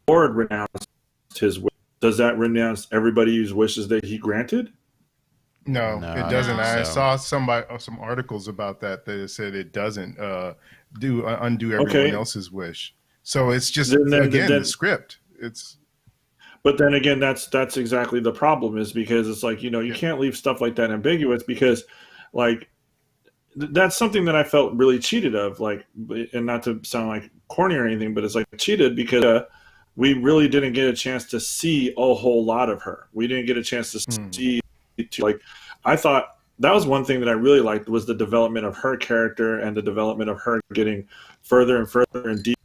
Speaker 3: Lord renounced his wish. Does that renounce everybody's wishes that he granted?
Speaker 2: No, it doesn't. I saw some articles about that it said it doesn't undo everyone else's wish. So it's just the script. But
Speaker 3: then again, that's exactly the problem, is because it's like, you can't leave stuff like that ambiguous, because like, that's something that I felt really cheated of, like, and not to sound like corny or anything, but it's like cheated because we really didn't get a chance to see a whole lot of her. We didn't get a chance to see, like, I thought that was one thing that I really liked, was the development of her character and the development of her getting further and further and deeper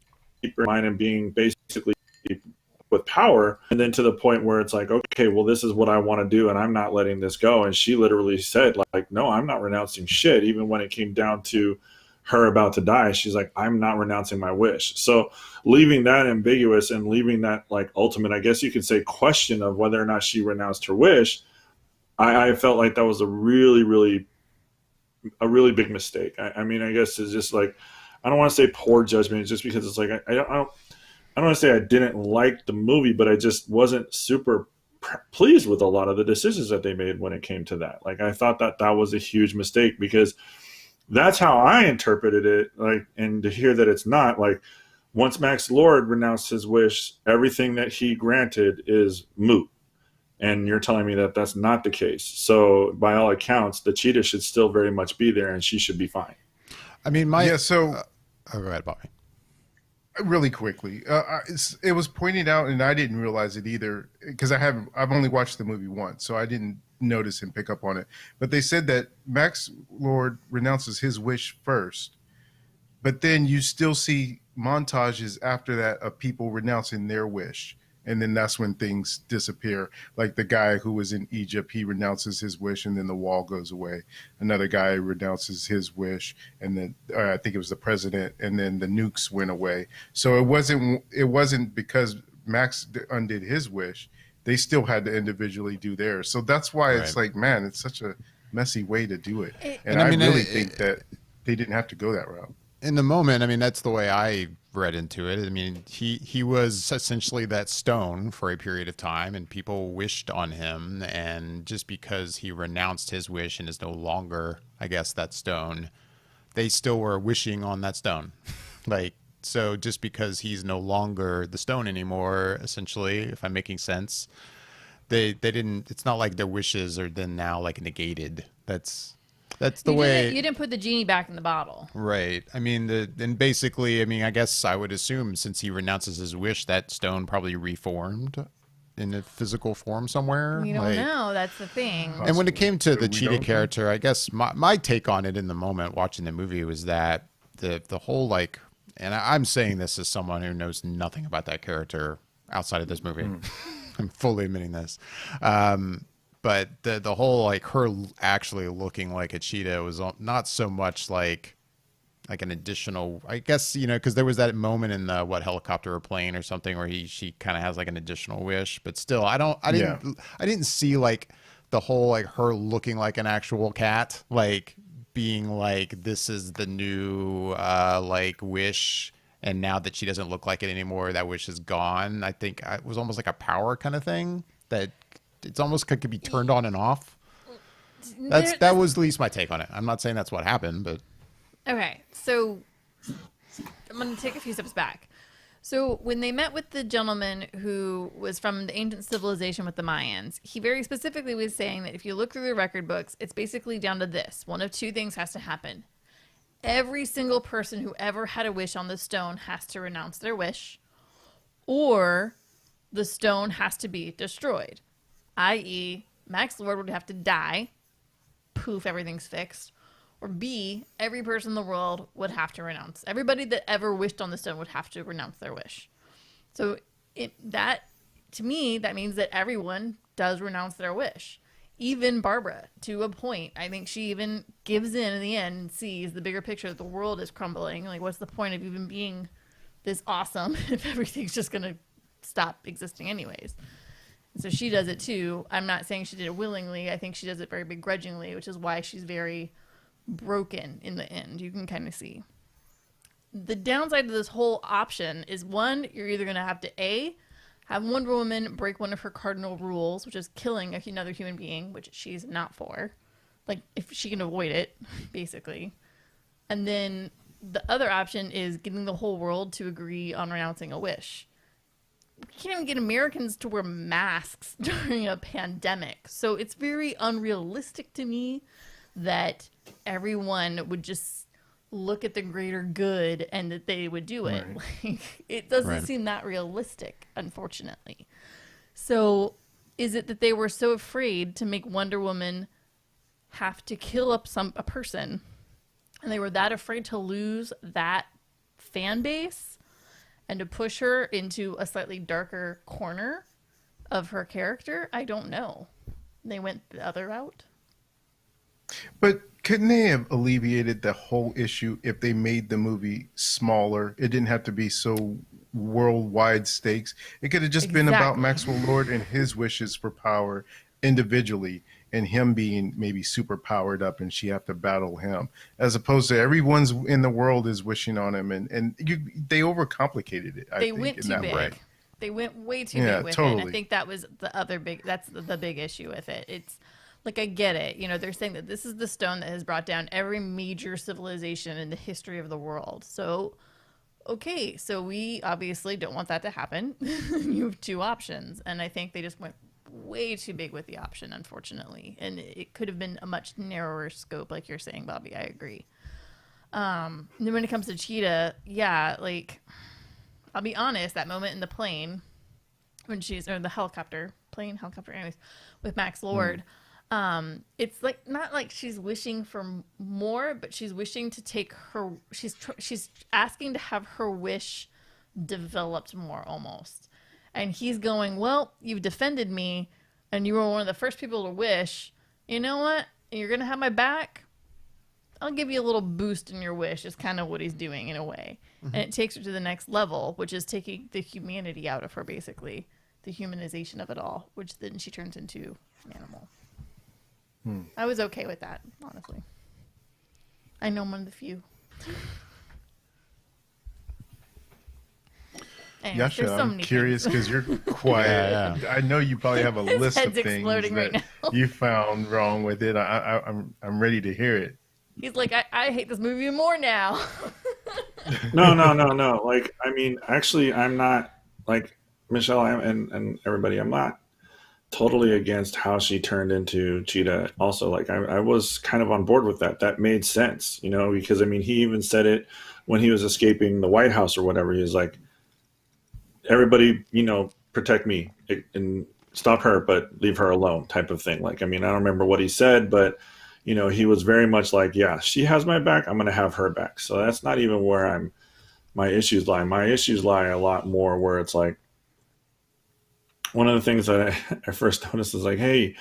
Speaker 3: in mind, and being basically with power, and then to the point where it's like, okay, well, this is what I want to do, and I'm not letting this go. And she literally said, like, no, I'm not renouncing shit. Even when it came down to her about to die, she's like, I'm not renouncing my wish. So leaving that ambiguous and leaving that, like, ultimate, I guess you could say, question of whether or not she renounced her wish, I felt like that was a really, really a really big mistake. I mean, I guess it's just like, I don't want to say poor judgment, just because it's like I don't want to say I didn't like the movie, but I just wasn't super pleased with a lot of the decisions that they made when it came to that. Like, I thought that was a huge mistake, because that's how I interpreted it. Like, and to hear that it's not, like, once Max Lord renounced his wish, everything that he granted is moot. And you're telling me that that's not the case. So by all accounts, the cheetah should still very much be there, and she should be fine.
Speaker 1: I mean, go ahead, Bobby.
Speaker 2: Really quickly, it was pointed out, and I didn't realize it either, because I've only watched the movie once, so I didn't notice and pick up on it. But they said that Max Lord renounces his wish first, but then you still see montages after that of people renouncing their wish. And then that's when things disappear. Like the guy who was in Egypt, he renounces his wish, and then the wall goes away. Another guy renounces his wish, and then I think it was the president, and then the nukes went away. So it wasn't because Max undid his wish. They still had to individually do theirs. So that's why it's like, man, it's such a messy way to do it. And I really think that they didn't have to go that route.
Speaker 1: In the moment, I mean, that's the way I read into it. I mean, he was essentially that stone for a period of time, and people wished on him. And just because he renounced his wish and is no longer, I guess, that stone, they still were wishing on that stone. Like, so just because he's no longer the stone anymore, essentially, if I'm making sense, they didn't. It's not like their wishes are then now like negated. That's the way.
Speaker 4: You didn't put the genie back in the bottle.
Speaker 1: Right. I mean, and basically, I mean, I guess I would assume since he renounces his wish, that stone probably reformed in a physical form somewhere.
Speaker 4: We don't know. That's the thing.
Speaker 1: And when it came to the cheetah character, I guess my take on it in the moment watching the movie was that the whole, like, and I'm saying this as someone who knows nothing about that character outside of this movie. I'm fully admitting this. But the whole, like, her actually looking like a cheetah was not so much like an additional, I guess, you know, because there was that moment in the helicopter or plane or something where she kind of has like an additional wish, but still I didn't see like the whole, like, her looking like an actual cat, like being like, this is the new like wish, and now that she doesn't look like it anymore, that wish is gone. I think it was almost like a power kind of thing that it's almost could be turned on and off. That was at least my take on it. I'm not saying that's what happened, but
Speaker 4: okay. So I'm going to take a few steps back. So when they met with the gentleman who was from the ancient civilization with the Mayans, he very specifically was saying that if you look through the record books, it's basically down to this: one of two things has to happen. Every single person who ever had a wish on the stone has to renounce their wish, or the stone has to be destroyed. I.e., Max Lord would have to die, poof, everything's fixed. Or B, every person in the world would have to renounce. Everybody that ever wished on the stone would have to renounce their wish. So to me, that means that everyone does renounce their wish. Even Barbara, to a point. I think she even gives in the end and sees the bigger picture that the world is crumbling. Like, what's the point of even being this awesome if everything's just going to stop existing anyways? So she does it too. I'm not saying she did it willingly. I think she does it very begrudgingly, which is why she's very broken in the end. You can kind of see. The downside of this whole option is, one, you're either going to have to have Wonder Woman break one of her cardinal rules, which is killing another human being, which she's not for. Like, if she can avoid it, basically. And then the other option is getting the whole world to agree on renouncing a wish. We can't even get Americans to wear masks during a pandemic. So it's very unrealistic to me that everyone would just look at the greater good and that they would do it. Right. Like, it doesn't seem that realistic, unfortunately. So is it that they were so afraid to make Wonder Woman have to kill up a person, and they were that afraid to lose that fan base and to push her into a slightly darker corner of her character? I don't know. They went the other route.
Speaker 2: But couldn't they have alleviated the whole issue if they made the movie smaller? It didn't have to be so worldwide stakes. It could have just been about Maxwell Lord and his wishes for power individually. and him being maybe super powered up and she have to battle him, as opposed to everyone's in the world is wishing on him, and they overcomplicated it.
Speaker 4: They went too big.
Speaker 2: Way.
Speaker 4: They went way too big with
Speaker 2: totally.
Speaker 4: it. I think that was that's the big issue with it. It's like, I get it. You know, they're saying that this is the stone that has brought down every major civilization in the history of the world. So, okay, so we obviously don't want that to happen. You have two options. And I think they just went way too big with the option, unfortunately. And it could have been a much narrower scope, like you're saying, Bobby. I agree. Then when it comes to Cheetah, yeah, like, I'll be honest, that moment in the plane when she's, or the helicopter, anyways, with Max Lord, it's like, not like she's wishing for more, but she's wishing to take her, she's asking to have her wish developed more almost. And he's going, well, you've defended me and you were one of the first people to wish. You know what? You're going to have my back. I'll give you a little boost in your wish, is kind of what he's doing in a way. Mm-hmm. And it takes her to the next level, which is taking the humanity out of her, basically. The humanization of it all, which then she turns into an animal. I was okay with that, honestly. I know I'm one of the few. Anyways,
Speaker 2: Yasha, I'm curious because you're quiet. I know you probably have a list of things that you found wrong with it. I'm ready to hear it.
Speaker 4: He's like, I hate this movie more now.
Speaker 3: No. Like, I mean, actually, I'm not, like, Michelle and everybody, I'm not totally against how she turned into Cheetah. Also, like, I was kind of on board with that. That made sense, you know, because, I mean, he even said it when he was escaping the White House or whatever. He was like, everybody, you know, protect me and stop her, but leave her alone, type of thing. Like, I mean, I don't remember what he said, but, you know, he was very much like, yeah, she has my back, I'm going to have her back. So that's not even where my issues lie. My issues lie a lot more where it's like, one of the things that I first noticed is like, hey,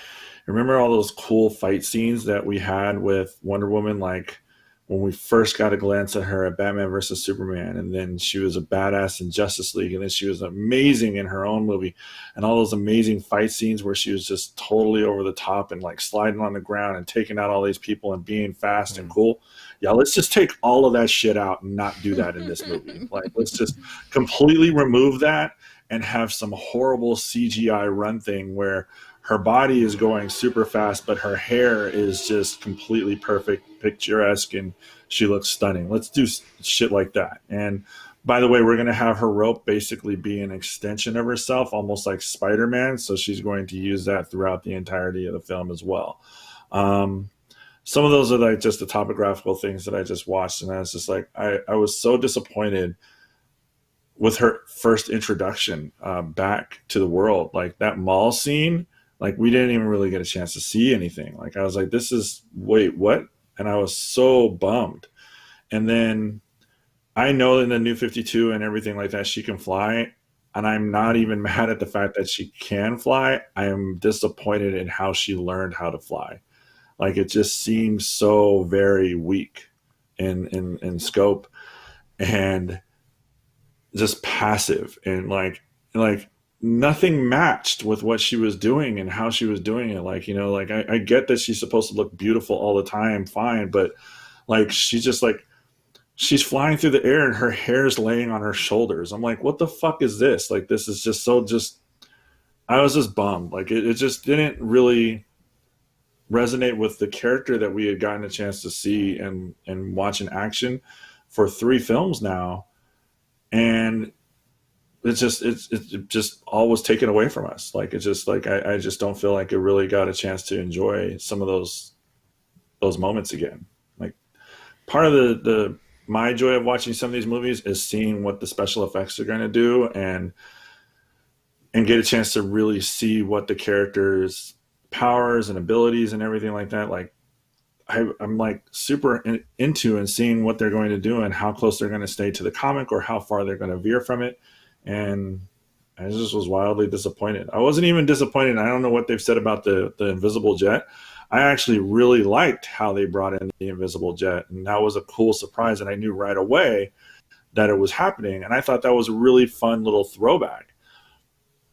Speaker 3: remember all those cool fight scenes that we had with Wonder Woman? Like, when we first got a glance at her at Batman versus Superman, and then she was a badass in Justice League, and then she was amazing in her own movie, and all those amazing fight scenes where she was just totally over the top and like sliding on the ground and taking out all these people and being fast and cool. Yeah, let's just take all of that shit out and not do that in this movie. Like, let's just completely remove that and have some horrible CGI run thing where her body is going super fast, but her hair is just completely perfect, picturesque, and she looks stunning. Let's do shit like that. And by the way, we're going to have her rope basically be an extension of herself, almost like Spider-Man. So she's going to use that throughout the entirety of the film as well. Some of those are like just the topographical things that I just watched. And I was just like, I was so disappointed with her first introduction back to the world. Like, that mall scene, like, we didn't even really get a chance to see anything. Like, I was like, wait, what? And I was so bummed. And then I know in the New 52 and everything like that, she can fly. And I'm not even mad at the fact that she can fly. I am disappointed in how she learned how to fly. Like, it just seems so very weak in scope and just passive, and like nothing matched with what she was doing and how she was doing it. Like, you know, like I get that she's supposed to look beautiful all the time, fine, but like, she's flying through the air and her hair's laying on her shoulders. I'm like, what the fuck is this? Like, this is just so I was just bummed. Like, it just didn't really resonate with the character that we had gotten a chance to see and watch in action for 3 films now. And it just all was taken away from us. Like, it's just like, I just don't feel like it really got a chance to enjoy some of those moments again. Like, part of my joy of watching some of these movies is seeing what the special effects are going to do and get a chance to really see what the characters' powers and abilities and everything like that. Like, I'm like super into and seeing what they're going to do and how close they're going to stay to the comic or how far they're going to veer from it. And I just was wildly disappointed. I wasn't even disappointed. I don't know what they've said about the Invisible Jet. I actually really liked how they brought in the Invisible Jet, and that was a cool surprise. And I knew right away that it was happening. And I thought that was a really fun little throwback.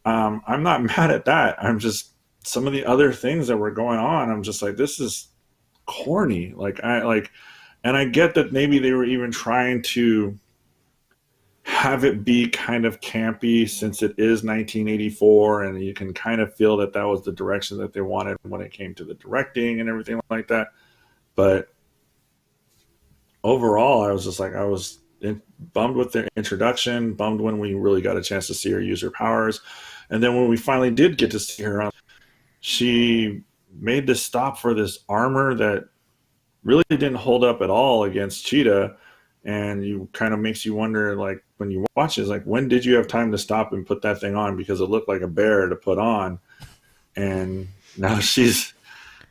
Speaker 3: I'm not mad at that. I'm just some of the other things that were going on, I'm just like, this is corny. And I get that maybe they were even trying to have it be kind of campy since it is 1984, and you can kind of feel that that was the direction that they wanted when it came to the directing and everything like that. But overall, I was just like, I was bummed with their introduction, bummed when we really got a chance to see her use her powers. And then when we finally did get to see her, she made this stop for this armor that really didn't hold up at all against Cheetah. And you kind of makes you wonder, like, when you watch it, it's like, when did you have time to stop and put that thing on? Because it looked like a bear to put on. And now she's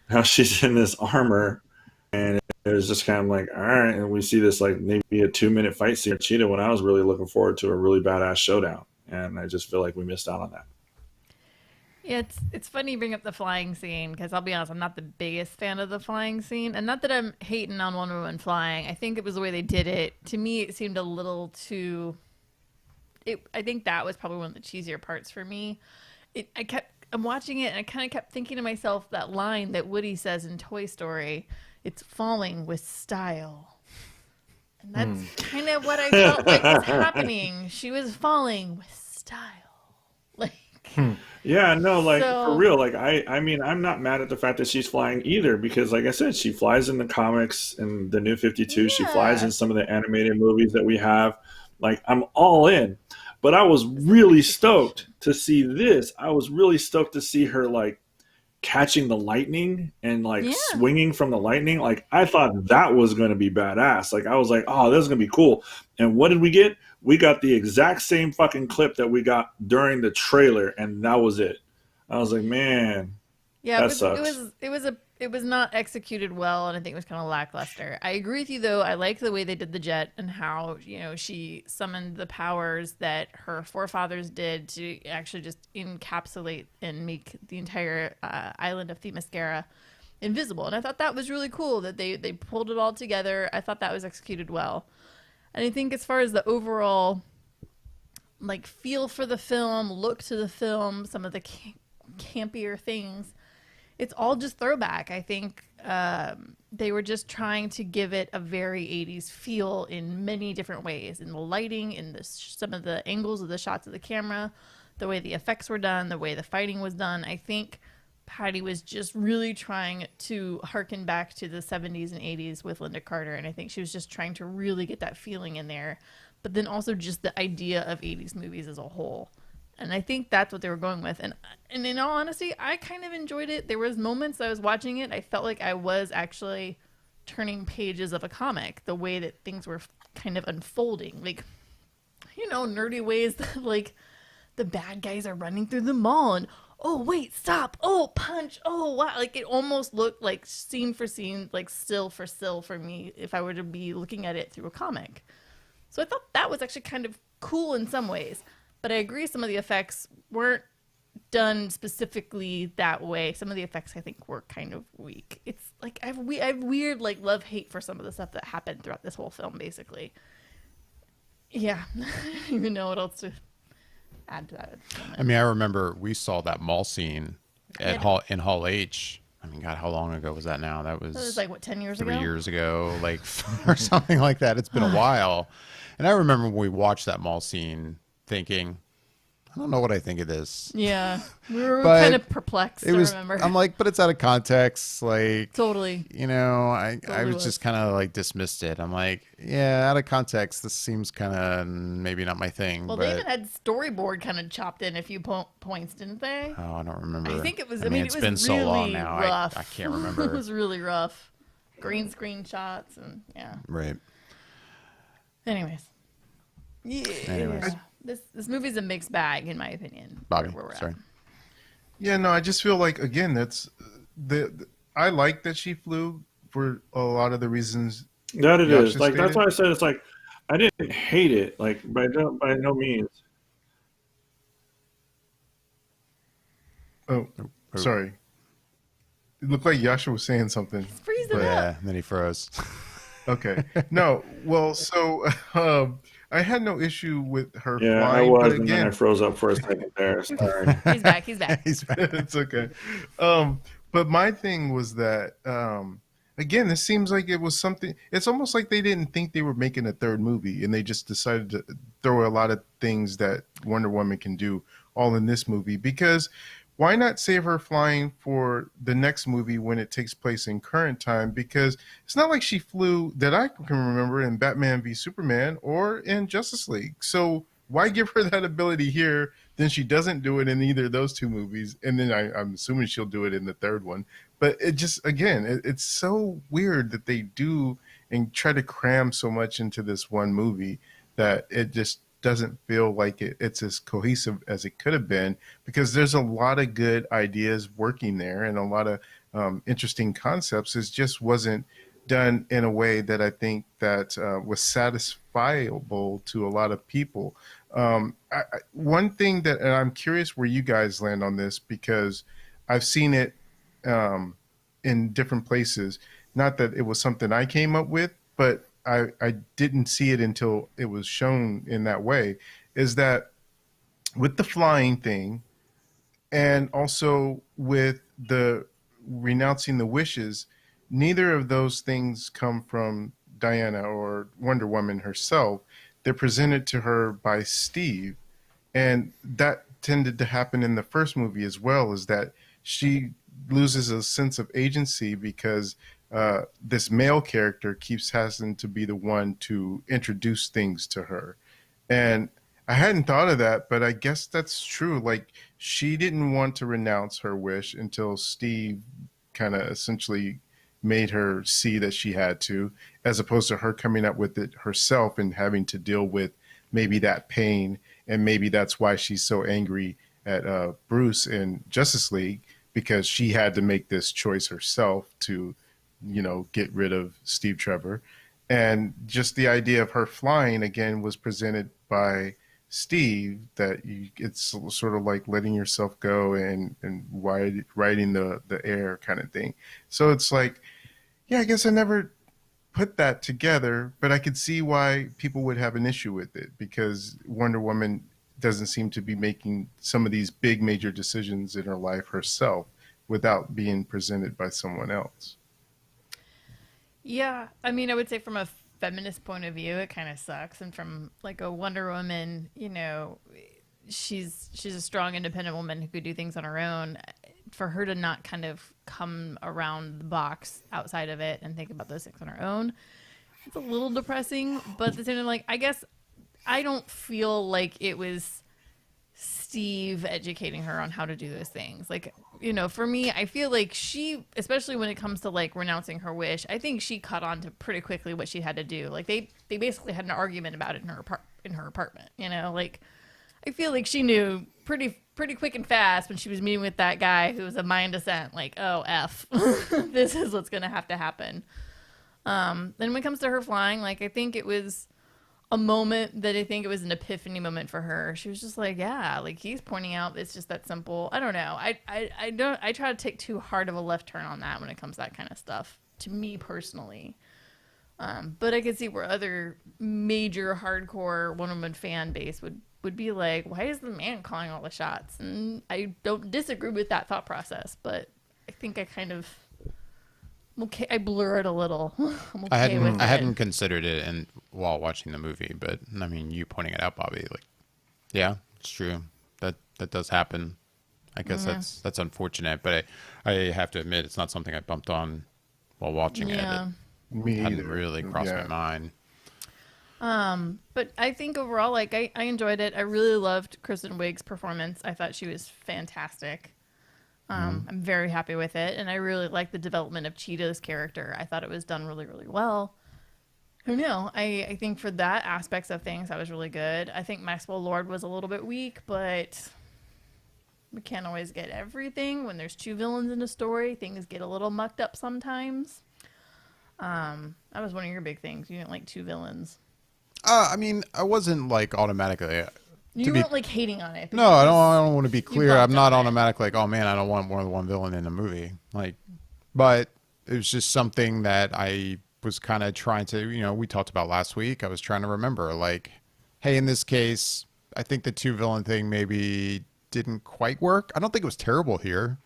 Speaker 3: in this armor, and it was just kind of like, all right. And we see this, like, maybe a 2-minute fight scene with Cheetah when I was really looking forward to a really badass showdown. And I just feel like we missed out on that.
Speaker 4: Yeah, it's funny you bring up the flying scene, because I'll be honest, I'm not the biggest fan of the flying scene. And not that I'm hating on Wonder Woman flying. I think it was the way they did it. To me, it seemed a little too... I think that was probably one of the cheesier parts for me. I'm watching it, and I kind of kept thinking to myself that line that Woody says in Toy Story, it's falling with style. And that's kind of what I felt like was happening. She was falling with style. Like...
Speaker 3: Yeah, no, like, for real, like, I mean, I'm not mad at the fact that she's flying either, because, like I said, she flies in the comics and the New 52. Yeah. She flies in some of the animated movies that we have. Like, I'm all in. But I was really stoked to see this. I was really stoked to see her, like, catching the lightning and, like, swinging from the lightning. Like, I thought that was going to be badass. Like, I was like, oh, this is going to be cool. And what did we get? We got the exact same fucking clip that we got during the trailer, and that was it. I was like, man, that sucks.
Speaker 4: It was not executed well, and I think it was kind of lackluster. I agree with you, though. I like the way they did the jet and how, you know, she summoned the powers that her forefathers did to actually just encapsulate and make the entire island of Themyscira invisible. And I thought that was really cool that they pulled it all together. I thought that was executed well. And I think as far as the overall, like, feel for the film, look to the film, some of the campier things, it's all just throwback. I think they were just trying to give it a very 80s feel in many different ways. In the lighting, in some of the angles of the shots of the camera, the way the effects were done, the way the fighting was done. I think Patty was just really trying to harken back to the 70s and 80s with Linda Carter. And I think she was just trying to really get that feeling in there. But then also just the idea of 80s movies as a whole. And I think that's what they were going with. And in all honesty, I kind of enjoyed it. There was moments I was watching it, I felt like I was actually turning pages of a comic, the way that things were kind of unfolding. Like, you know, nerdy ways that, like, the bad guys are running through the mall and, oh, wait, stop. Oh, punch. Oh, wow. Like, it almost looked like scene for scene, like still for still for me if I were to be looking at it through a comic. So I thought that was actually kind of cool in some ways. But I agree some of the effects weren't done specifically that way. Some of the effects, I think, were kind of weak. It's like I have weird, like, love-hate for some of the stuff that happened throughout this whole film, basically. Yeah. I don't even know what else to add to that.
Speaker 1: I mean, I remember we saw that mall scene in Hall H. I mean, God, how long ago was that now? That was
Speaker 4: like, what, 10 years ago?
Speaker 1: 3 years ago, like, or something like that. It's been a while. And I remember when we watched that mall scene thinking, I don't know what I think of this.
Speaker 4: Yeah. We were kind of perplexed, remember.
Speaker 1: I'm like, but it's out of context. Like,
Speaker 4: totally.
Speaker 1: You know, I was just kind of like dismissed it. I'm like, yeah, out of context, this seems kind of maybe not my thing.
Speaker 4: Well, they even had storyboard kind of chopped in a few points, didn't they?
Speaker 1: Oh, I don't remember.
Speaker 4: I think it was,
Speaker 1: I mean,
Speaker 4: it's
Speaker 1: been so long now.
Speaker 4: Rough.
Speaker 1: I can't remember.
Speaker 4: It was really rough. Green screen shots and yeah.
Speaker 1: Right.
Speaker 4: Anyways. Yeah. This movie's a mixed bag, in my opinion.
Speaker 1: Bobby, sorry.
Speaker 2: Yeah, no, I just feel like, again, that's I like that she flew for a lot of the reasons
Speaker 3: that it is. Like, that's why I said it's like I didn't hate it, like, by no means.
Speaker 2: Oh, sorry. It looked like Yasha was saying something.
Speaker 4: He's freezing up.
Speaker 1: Yeah, and then he froze.
Speaker 2: Okay. No, well, so I had no issue with her
Speaker 3: Yeah, I
Speaker 2: flying, but
Speaker 3: was, and then I
Speaker 2: again,
Speaker 3: froze up for a second there. Sorry.
Speaker 4: He's back. He's back.
Speaker 1: He's back.
Speaker 2: it's okay. But my thing was that again, this seems like it was something. It's almost like they didn't think they were making a third movie, and they just decided to throw a lot of things that Wonder Woman can do all in this movie. Because why not save her flying for the next movie when it takes place in current time? Because it's not like she flew that I can remember in Batman v Superman or in Justice League. So why give her that ability here? Then she doesn't do it in either of those two movies, and then I'm assuming she'll do it in the third one. But it just, again, it's so weird that they do and try to cram so much into this one movie that it just doesn't feel like it's as cohesive as it could have been, because there's a lot of good ideas working there and a lot of interesting concepts. It just wasn't done in a way that I think that was satisfiable to a lot of people. One thing that, and I'm curious where you guys land on this, because I've seen it in different places. Not that it was something I came up with, but I didn't see it until it was shown in that way, is that with the flying thing and also with the renouncing the wishes, neither of those things come from Diana or Wonder Woman herself. They're presented to her by Steve. And that tended to happen in the first movie as well, is that she loses a sense of agency because this male character keeps having to be the one to introduce things to her. And I hadn't thought of that, but I guess that's true. Like, she didn't want to renounce her wish until Steve kind of essentially made her see that she had to, as opposed to her coming up with it herself and having to deal with maybe that pain. And maybe that's why she's so angry at Bruce in Justice League, because she had to make this choice herself to, get rid of Steve Trevor. And just the idea of her flying again was presented by Steve, that it's sort of like letting yourself go and riding the air kind of thing. So it's like, yeah, I guess I never put that together, but I could see why people would have an issue with it, because Wonder Woman doesn't seem to be making some of these big major decisions in her life herself without being presented by someone else.
Speaker 4: Yeah, I mean, I would say from a feminist point of view, it kind of sucks, and from like a Wonder Woman, she's a strong, independent woman who could do things on her own. For her to not kind of come around the box outside of it and think about those things on her own, it's a little depressing. But at the same time, like, I guess I don't feel like it was Steve educating her on how to do those things. Like, for me, I feel like she, especially when it comes to like renouncing her wish, I think she caught on to pretty quickly what she had to do. Like, they basically had an argument about it in her apartment. Like, I feel like she knew pretty quick and fast when she was meeting with that guy who was a mind descent, like, oh, F, this is what's going to have to happen. Then when it comes to her flying, like, I think it was a moment that I think it was an epiphany moment for her. She was just like, yeah, like, he's pointing out it's just that simple. I don't know. I try to take too hard of a left turn on that when it comes to that kind of stuff, to me personally. But I could see where other major hardcore Wonder Woman fan base would be like, why is the man calling all the shots? And I don't disagree with that thought process, but I think I kind of, okay, I blur it a little. I'm okay with it.
Speaker 1: I hadn't considered it while watching the movie, but I mean, you pointing it out, Bobby, like, yeah, it's true. That does happen. I guess that's unfortunate, but I have to admit, it's not something I bumped on while watching it.
Speaker 2: Me
Speaker 1: hadn't
Speaker 2: either.
Speaker 1: really crossed my mind.
Speaker 4: But I think overall, like, I enjoyed it. I really loved Kristen Wiig's performance. I thought she was fantastic. I'm very happy with it, and I really liked the development of Cheetah's character. I thought it was done really, really well. Who knew? I think for that aspects of things, that was really good. I think Maxwell Lord was a little bit weak, but we can't always get everything. When there's two villains in a story, things get a little mucked up sometimes. That was one of your big things. You didn't like two villains.
Speaker 1: I mean, I wasn't like automatically.
Speaker 4: You weren't like hating on it.
Speaker 1: No, I don't want to be clear. I'm not
Speaker 4: on it.
Speaker 1: automatic like, oh man, I don't want more than one villain in the movie. Like, but it was just something that I was kind of trying to, we talked about last week. I was trying to remember, like, hey, in this case, I think the two villain thing maybe didn't quite work. I don't think it was terrible here.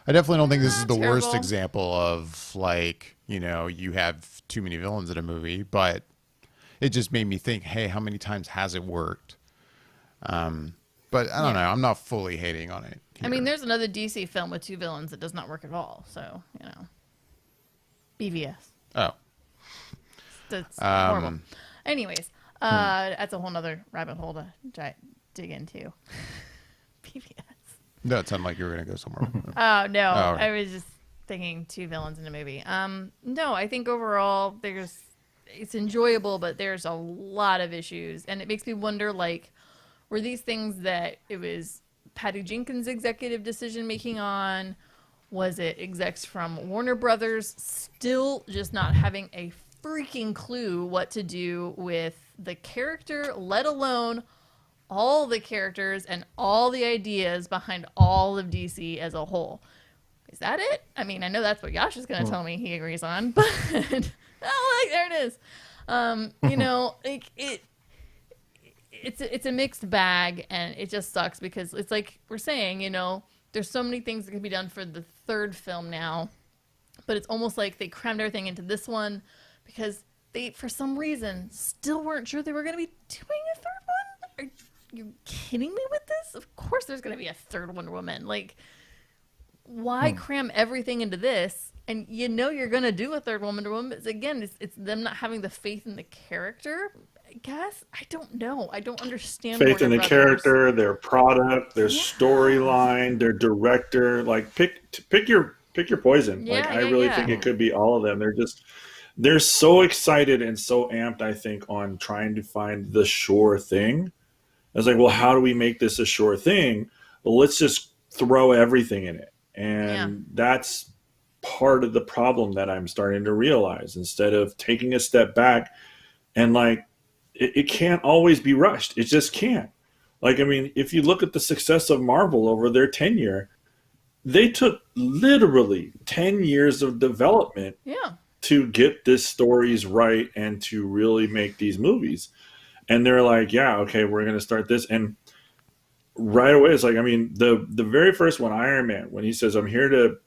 Speaker 1: I definitely don't think this is the worst example of like, you know, you have too many villains in a movie, but it just made me think, hey, how many times has it worked? But I don't know. I'm not fully hating on it here.
Speaker 4: I mean, there's another DC film with two villains that does not work at all. So, you know, BVS.
Speaker 1: Oh.
Speaker 4: That's horrible. Anyways, that's a whole nother rabbit hole to dig into. BVS.
Speaker 1: No, it sounded like you were going to go somewhere.
Speaker 4: Oh, no.
Speaker 1: Oh, right.
Speaker 4: I was just thinking two villains in a movie. No, I think overall it's enjoyable, but there's a lot of issues. And it makes me wonder, like, were these things that it was Patty Jenkins' executive decision making on? Was it execs from Warner Brothers still just not having a freaking clue what to do with the character, let alone all the characters and all the ideas behind all of DC as a whole? Is that it? I mean, I know that's what Yash is going to tell me he agrees on, but oh, there it is. You know, like it's a mixed bag, and it just sucks because it's like we're saying, you know, there's so many things that can be done for the third film now, but it's almost like they crammed everything into this one because they, for some reason, still weren't sure they were going to be doing a third one. Are you kidding me with this? Of course there's going to be a third Wonder Woman. Like, why cram everything into this? And you know you're going to do a third Wonder Woman. It's, again, it's them not having the faith in the character, I guess. I don't know. I don't understand.
Speaker 3: Faith in the character, their product, their storyline, their director. Like, pick your poison.
Speaker 4: Yeah,
Speaker 3: like, I really think it could be all of them. They're so excited and so amped, I think, on trying to find the sure thing. I was like, well, how do we make this a sure thing? Well, let's just throw everything in it. And that's part of the problem that I'm starting to realize. Instead of taking a step back and like, it can't always be rushed. It just can't. Like, I mean, if you look at the success of Marvel over their tenure, they took literally 10 years of development to get this stories right and to really make these movies. And they're like, yeah, okay, we're going to start this. And right away, it's like, I mean, the very first one, Iron Man, when he says, I'm here to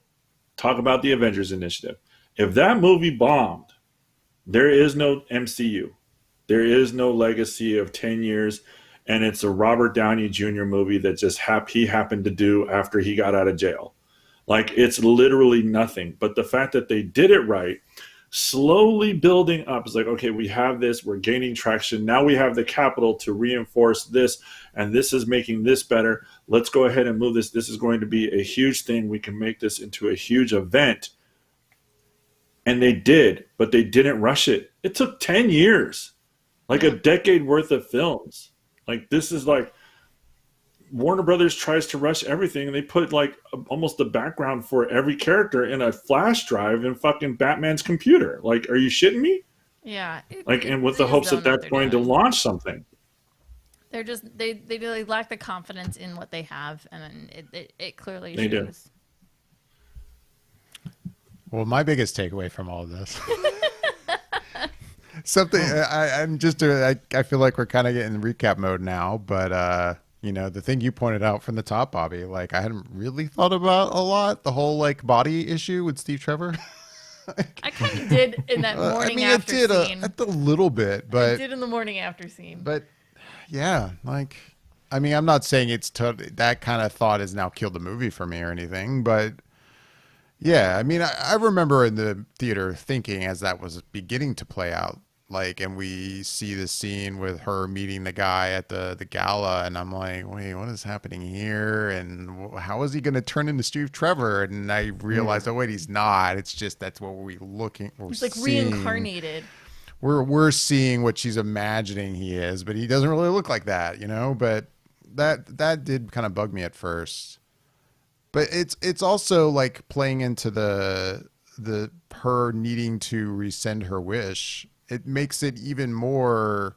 Speaker 3: talk about the Avengers Initiative. If that movie bombed, there is no MCU. There is no legacy of 10 years. And it's a Robert Downey Jr. movie that just he happened to do after he got out of jail. Like, it's literally nothing. But the fact that they did it right, slowly building up, is like, okay, we have this, we're gaining traction. Now we have the capital to reinforce this, and this is making this better. Let's go ahead and move this. This is going to be a huge thing. We can make this into a huge event. And they did, but they didn't rush it. It took 10 years, like a decade worth of films. Like, this is like, Warner Brothers tries to rush everything, and they put like almost the background for every character in a flash drive in fucking Batman's computer. Like, are you shitting me?
Speaker 4: Yeah.
Speaker 3: And with the hopes that that's going to launch something.
Speaker 4: They're just they really lack the confidence in what they have, and it clearly
Speaker 3: shows.
Speaker 4: Do.
Speaker 1: Well, my biggest takeaway from all of this. Something I feel like we're kind of getting recap mode now, but you know, the thing you pointed out from the top, Bobby, like, I hadn't really thought about a lot, the whole like body issue with Steve Trevor.
Speaker 4: I kind of did in that morning after scene.
Speaker 1: A little bit, but
Speaker 4: I did in the morning after scene.
Speaker 1: But yeah, like, I mean, I'm not saying it's that kind of thought has now killed the movie for me or anything, but yeah, I mean, I remember in the theater thinking as that was beginning to play out, like, and we see the scene with her meeting the guy at the gala, and I'm like, wait, what is happening here? And how is he going to turn into Steve Trevor? And I realized, oh wait, he's not. It's just that's what we're
Speaker 4: He's like reincarnated.
Speaker 1: We're seeing what she's imagining he is, but he doesn't really look like that, you know. But that did kind of bug me at first. But it's also like playing into the her needing to rescind her wish. It makes it even more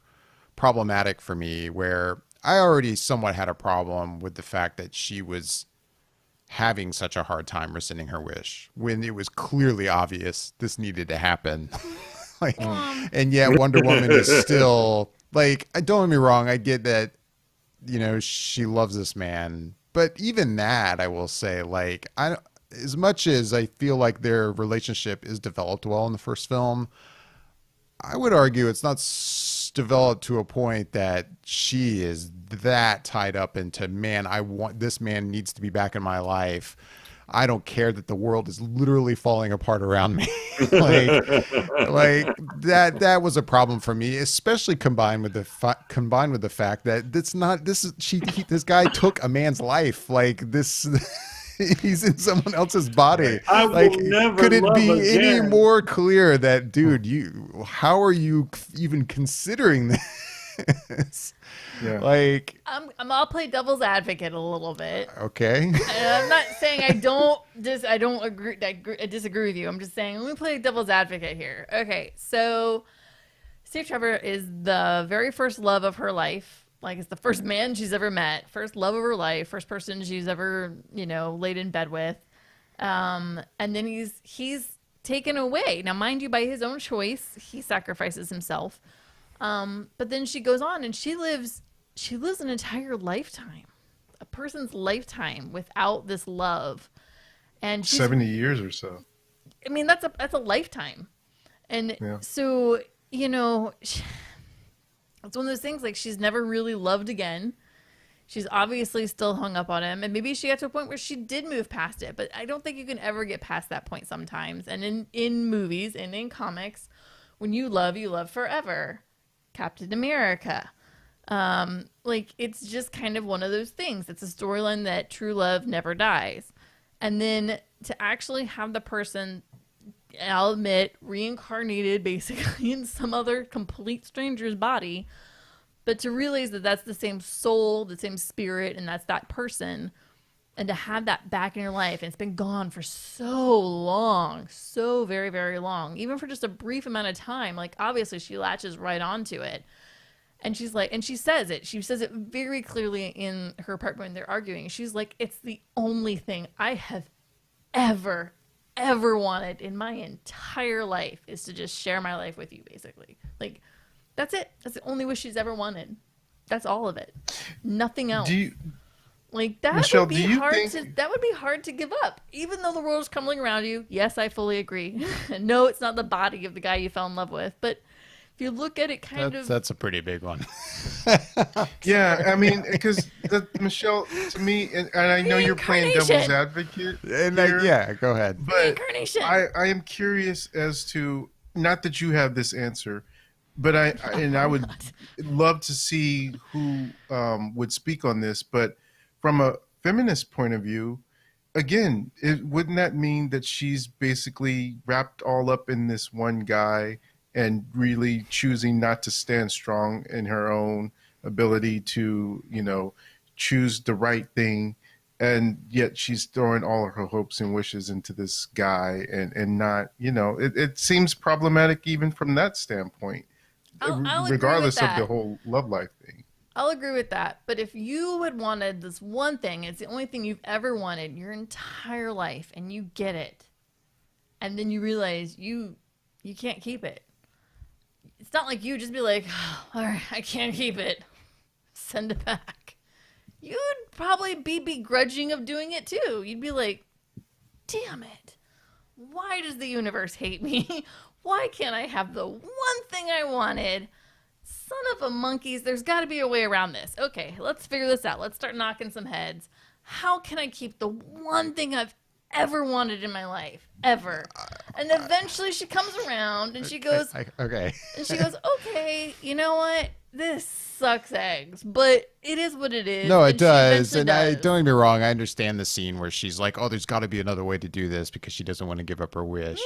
Speaker 1: problematic for me, where I already somewhat had a problem with the fact that she was having such a hard time rescinding her wish when it was clearly obvious this needed to happen. Like, and yet Wonder Woman is still like, don't get me wrong, I get that, she loves this man, but even that, I will say, like, as much as I feel like their relationship is developed well in the first film, I would argue it's not developed to a point that she is that tied up into, man, this man needs to be back in my life. I don't care that the world is literally falling apart around me. like that was a problem for me, especially combined with the fact that this guy took a man's life. Like this, he's in someone else's body.
Speaker 3: I
Speaker 1: like,
Speaker 3: will never
Speaker 1: could it
Speaker 3: love
Speaker 1: be
Speaker 3: again.
Speaker 1: any more clear that, dude, how are you even considering this?
Speaker 2: Yeah.
Speaker 1: Like,
Speaker 4: I'll play devil's advocate a little bit.
Speaker 1: Okay.
Speaker 4: And I'm not saying I disagree with you. I'm just saying, let me play devil's advocate here. Okay, so Steve Trevor is the very first love of her life. Like, it's the first man she's ever met, first love of her life, first person she's ever, laid in bed with. And then he's taken away. Now, mind you, by his own choice, he sacrifices himself. But then she goes on and she lives an entire lifetime, a person's lifetime without this love. And
Speaker 2: 70 years or so.
Speaker 4: I mean, that's a lifetime. And so, it's one of those things, like, she's never really loved again. She's obviously still hung up on him. And maybe she got to a point where she did move past it. But I don't think you can ever get past that point sometimes. And in movies and in comics, when you love forever. Captain America. Like, it's just kind of one of those things. It's a storyline that true love never dies. And then to actually have the person, I'll admit, reincarnated basically in some other complete stranger's body, but to realize that that's the same soul, the same spirit, and that's that person, and to have that back in your life, and it's been gone for so long, so very, very long, even for just a brief amount of time. Like, obviously she latches right onto it. And she's like, and she says it very clearly in her apartment when they're arguing. She's like, it's the only thing I have ever wanted in my entire life is to just share my life with you, basically. Like, that's it. That's the only wish she's ever wanted. That's all of it. Nothing else. Like, that
Speaker 2: Michelle,
Speaker 4: would be hard to give up, even though the world is crumbling around you. Yes, I fully agree. No, it's not the body of the guy you fell in love with, but if you look at it
Speaker 1: that's a pretty big one.
Speaker 2: Yeah, I mean, because Michelle, to me, and I know you're playing devil's advocate.
Speaker 1: And
Speaker 2: here,
Speaker 1: go ahead.
Speaker 2: But I am curious as to, not that you have this answer, but I would love to see who would speak on this. But from a feminist point of view, again, wouldn't that mean that she's basically wrapped all up in this one guy and really choosing not to stand strong in her own ability to, choose the right thing, and yet she's throwing all of her hopes and wishes into this guy and not, it seems problematic even from that standpoint, regardless of the whole love life thing.
Speaker 4: I'll agree with that. But if you had wanted this one thing, it's the only thing you've ever wanted your entire life, and you get it, and then you realize you can't keep it. It's not like you just be like, oh, all right, I can't keep it. Send it back. You'd probably be begrudging of doing it too. You'd be like, damn it. Why does the universe hate me? Why can't I have the one thing I wanted? Son of a monkeys, there's got to be a way around this. Okay, let's figure this out. Let's start knocking some heads. How can I keep the one thing I've ever wanted in my life? Ever. And eventually she comes around and she goes,
Speaker 1: okay.
Speaker 4: And she goes, okay, you know what? This sucks eggs, but it is what it is.
Speaker 1: No, it does. And don't get me wrong, I understand the scene where she's like, oh, there's got to be another way to do this because she doesn't want to give up her wish.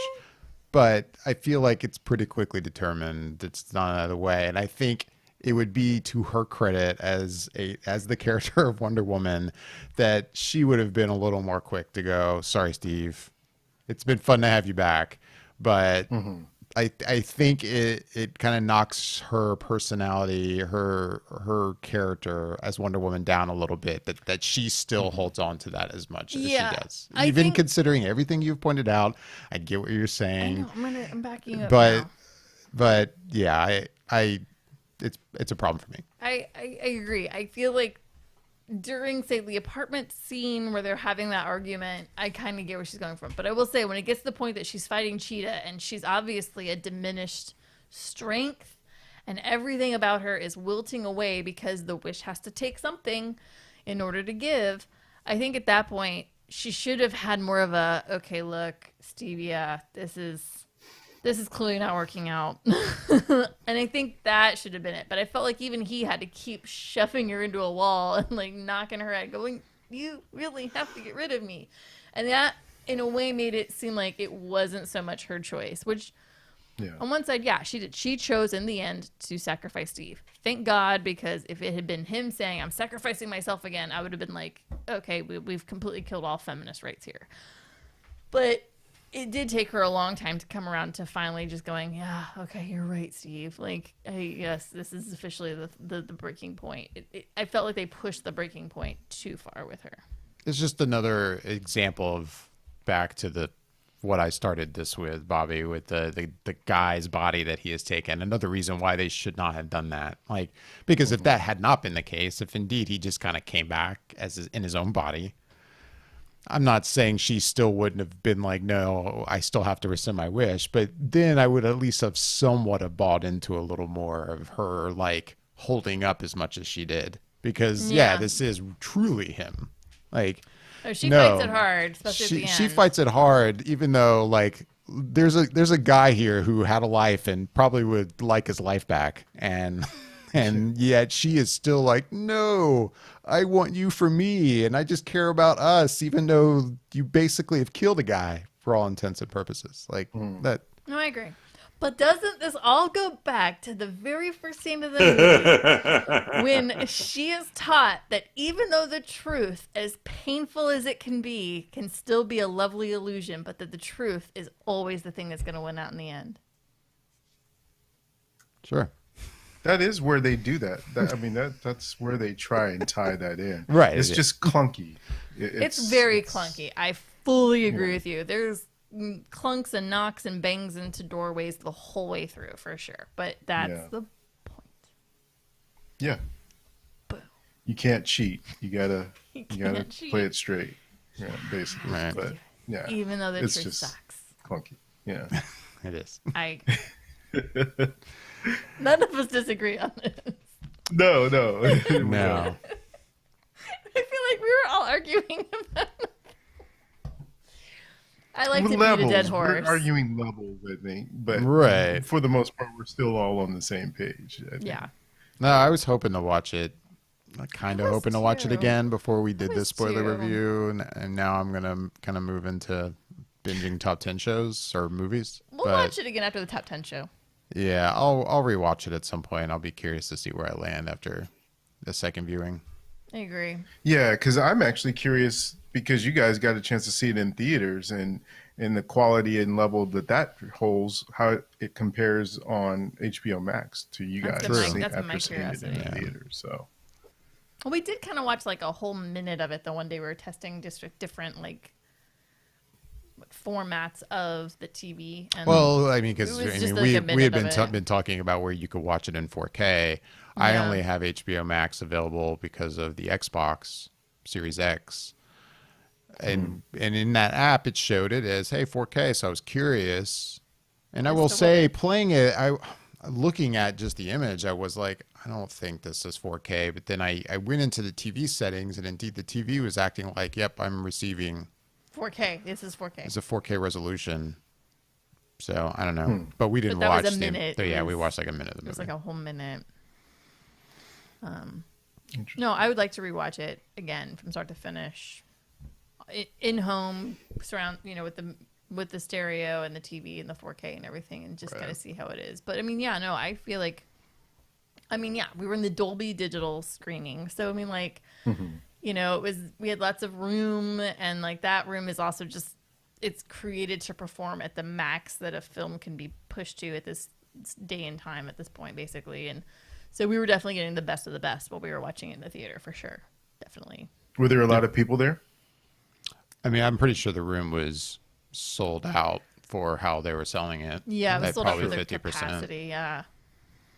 Speaker 1: But I feel like it's pretty quickly determined it's not another way. And I think it would be to her credit as the character of Wonder Woman that she would have been a little more quick to go, sorry, Steve. It's been fun to have you back. But I think it kind of knocks her personality, her character as Wonder Woman down a little bit, that she still holds on to that as much as she does. Even considering everything you've pointed out, I get what you're saying.
Speaker 4: I know, I'm backing you up
Speaker 1: but yeah, I it's a problem for me.
Speaker 4: I agree. I feel like during, say, the apartment scene where they're having that argument, I kind of get where she's going from. But I will say, when it gets to the point that she's fighting Cheetah and she's obviously a diminished strength and everything about her is wilting away because the wish has to take something in order to give, I think at that point she should have had more of a, okay, look, Stevia, this is clearly not working out. And I think that should have been it. But I felt like even he had to keep shoving her into a wall and like knocking her head, going, you really have to get rid of me. And that, in a way, made it seem like it wasn't so much her choice, which on one side, yeah, she did. She chose in the end to sacrifice Steve. Thank God, because if it had been him saying, I'm sacrificing myself again, I would have been like, okay, we've completely killed all feminist rights here. But it did take her a long time to come around to finally just going, yeah, okay, you're right, Steve. Like, yes, this is officially the breaking point. I felt like they pushed the breaking point too far with her.
Speaker 1: It's just another example of back to what I started this with, Bobby, with the guy's body that he has taken. Another reason why they should not have done that. Like, because if that had not been the case, if indeed he just kind of came back in his own body, I'm not saying she still wouldn't have been like, no, I still have to rescind my wish. But then I would at least have somewhat have bought into a little more of her, like, holding up as much as she did. Because, yeah this is truly him. Like,
Speaker 4: she fights it hard, especially at the end.
Speaker 1: She fights it hard, even though, like, there's a guy here who had a life and probably would like his life back. And yet she is still like, no, I want you for me, and I just care about us, even though you basically have killed a guy for all intents and purposes. Like that.
Speaker 4: No, I agree. But doesn't this all go back to the very first scene of the movie when she is taught that even though the truth, as painful as it can still be a lovely illusion, but that the truth is always the thing that's going to win out in the end?
Speaker 1: Sure.
Speaker 2: That is where they do that. I mean, that's where they try and tie that in.
Speaker 1: Right.
Speaker 2: It's just clunky.
Speaker 4: It's very clunky. I fully agree with you. There's clunks and knocks and bangs into doorways the whole way through, for sure. But that's the point.
Speaker 2: Yeah.
Speaker 4: Boom.
Speaker 2: You can't cheat. You gotta
Speaker 4: cheat.
Speaker 2: play it straight. Yeah, basically.
Speaker 1: Right.
Speaker 2: But yeah.
Speaker 4: Even though the
Speaker 2: it's
Speaker 4: truth
Speaker 2: just
Speaker 4: sucks.
Speaker 2: clunky. Yeah.
Speaker 1: It is.
Speaker 4: None of us disagree on this.
Speaker 2: No.
Speaker 1: No.
Speaker 4: I feel like we were all arguing about it. I like to beat a dead horse.
Speaker 2: We're arguing levels, I think. But
Speaker 1: right.
Speaker 2: For the most part, we're still all on the same page.
Speaker 4: Yeah.
Speaker 1: No, I was hoping to watch it. Kind of hoping to watch it again before we did this spoiler review. And now I'm going to kind of move into binging top 10 shows or movies.
Speaker 4: We'll watch it again after the top 10 show.
Speaker 1: Yeah, I'll rewatch it at some point. I'll be curious to see where I land after the second viewing.
Speaker 4: I agree.
Speaker 2: Yeah, because I'm actually curious because you guys got a chance to see it in theaters and the quality and level that holds, how it compares on HBO Max to you guys after seeing it in the theater. So,
Speaker 4: well, we did kind of watch like a whole minute of it the one day we were testing different like formats of the TV. And
Speaker 1: well, I mean, because we had been talking about where you could watch it in 4K. I only have HBO Max available because of the Xbox Series X, and in that app it showed it as 4K. So I was curious, and I will say, playing it, looking at just the image, I was like, I don't think this is 4K. But then I went into the TV settings, and indeed the TV was acting like, yep, I'm receiving
Speaker 4: 4K. This is 4K.
Speaker 1: It's a 4K resolution. So I don't know, but we didn't watch
Speaker 4: a minute.
Speaker 1: we watched like a minute of the movie.
Speaker 4: It was like a whole minute. No, I would like to rewatch it again from start to finish, in home, surround with the stereo and the TV and the 4K and everything, and just kind of see how it is. But I mean, I feel like, we were in the Dolby Digital screening, so I mean, like, we had lots of room, and like that room is also just, it's created to perform at the max that a film can be pushed to at this day and time at this point, basically. And so we were definitely getting the best of the best while we were watching it in the theater, for sure. Definitely.
Speaker 2: Were there a lot of people there?
Speaker 1: I mean, I'm pretty sure the room was sold out for how they were selling it.
Speaker 4: Yeah, it was sold out for the
Speaker 1: 50%.
Speaker 4: capacity, yeah.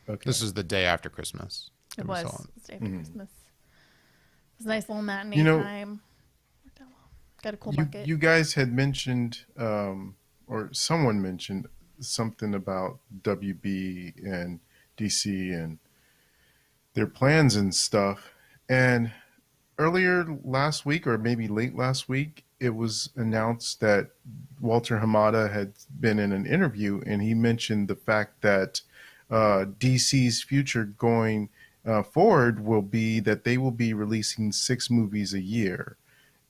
Speaker 2: Okay.
Speaker 1: This is the day after Christmas.
Speaker 4: It was. It was the day after Christmas. It was a nice little matinee time. Worked out well. Got a cool bucket.
Speaker 2: You guys had mentioned, or someone mentioned something about WB and DC and their plans and stuff. And earlier last week, or maybe late last week, it was announced that Walter Hamada had been in an interview, and he mentioned the fact that DC's future going forward will be that they will be releasing 6 movies a year,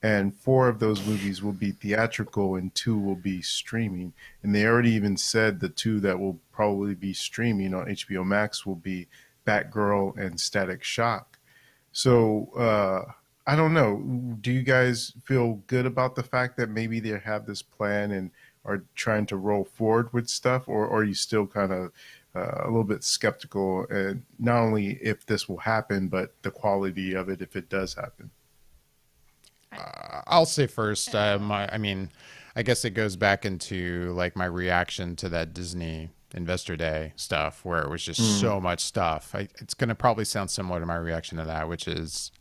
Speaker 2: and 4 of those movies will be theatrical and 2 will be streaming. And they already even said the 2 that will probably be streaming on HBO Max will be Batgirl and Static Shock. So I don't know. Do you guys feel good about the fact that maybe they have this plan and are trying to roll forward with stuff, or are you still kind of a little bit skeptical, and not only if this will happen, but the quality of it if it does happen?
Speaker 1: I'll say first. I mean, I guess it goes back into like my reaction to that Disney Investor Day stuff, where it was just so much stuff. It's going to probably sound similar to my reaction to that, which is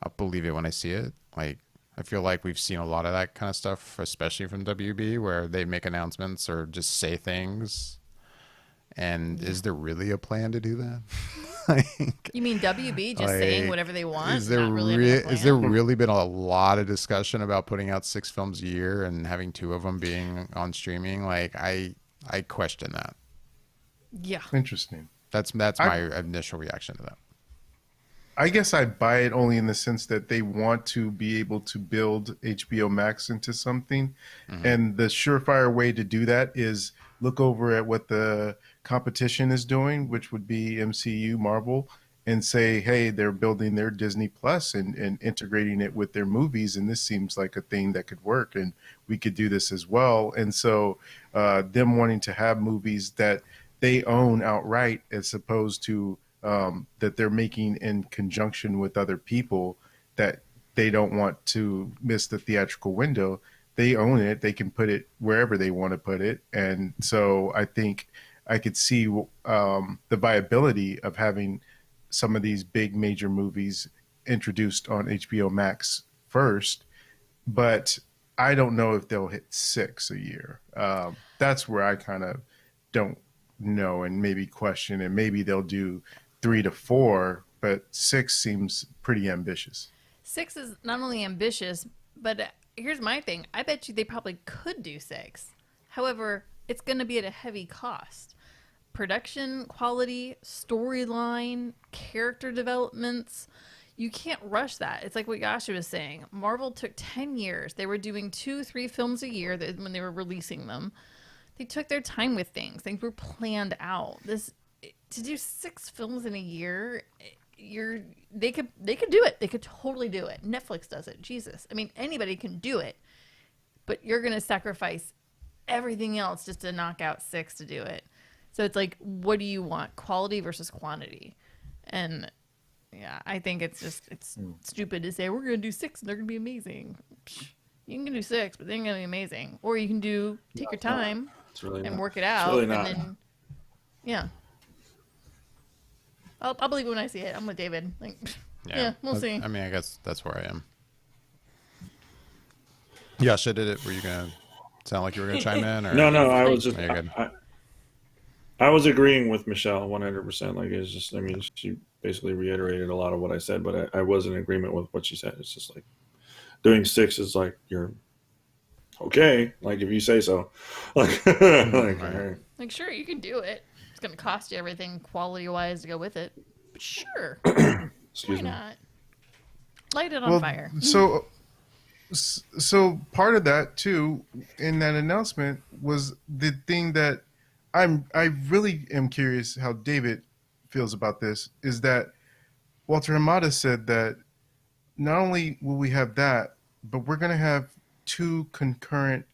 Speaker 1: I'll believe it when I see it. Like, I feel like we've seen a lot of that kind of stuff, especially from WB, where they make announcements or just say things. And is there really a plan to do that? Like,
Speaker 4: you mean WB just saying whatever they want?
Speaker 1: Is there really been a lot of discussion about putting out 6 films a year and having 2 of them being on streaming? Like, I question that.
Speaker 4: Yeah.
Speaker 2: Interesting.
Speaker 1: That's my initial reaction to that.
Speaker 2: I guess I buy it only in the sense that they want to be able to build HBO Max into something. And the surefire way to do that is look over at what the competition is doing, which would be MCU, Marvel, and say, hey, they're building their Disney Plus and integrating it with their movies. And this seems like a thing that could work, and we could do this as well. And so them wanting to have movies that they own outright as opposed to that they're making in conjunction with other people that they don't want to miss the theatrical window. They own it. They can put it wherever they want to put it. And so I think I could see the viability of having some of these big major movies introduced on HBO Max first, but I don't know if they'll hit 6 a year. That's where I kind of don't know and maybe question, and maybe they'll do 3 to 4, but 6 seems pretty ambitious.
Speaker 4: 6 is not only ambitious, but here's my thing. I bet you they probably could do 6. However, it's going to be at a heavy cost. Production quality, storyline, character developments. You can't rush that. It's like what Yasha was saying. Marvel took 10 years. They were doing 2-3 films a year when they were releasing them. They took their time with things. Things were planned out. To do 6 films in a year, they could do it. They could totally do it. Netflix does it. Jesus. I mean, anybody can do it. But you're going to sacrifice everything else just to knock out 6 to do it. So it's like, what do you want? Quality versus quantity. And yeah, I think it's stupid to say we're going to do 6 and they're going to be amazing. You can do 6, but they're going to be amazing. Or you can take your time and work it out.
Speaker 3: It's really not.
Speaker 4: And then, yeah. I'll believe it when I see it. I'm with David. Like, yeah, we'll see.
Speaker 1: I mean, I guess that's where I am. Yasha, did it? Were you going to sound like you were going to chime in? Or?
Speaker 3: No, I was just...
Speaker 1: You're good.
Speaker 3: I was agreeing with Michelle 100%. Like, it's just, I mean, she basically reiterated a lot of what I said, but I was in agreement with what she said. It's just like doing 6 is like, you're okay. Like, if you say so. Like,
Speaker 4: like, sure, you can do it. It's going to cost you everything quality-wise to go with it. But sure. Why not? Light it on fire.
Speaker 2: So part of that, too, in that announcement was the thing that I really am curious how David feels about this, is that Walter Hamada said that not only will we have that, but we're going to have 2 concurrent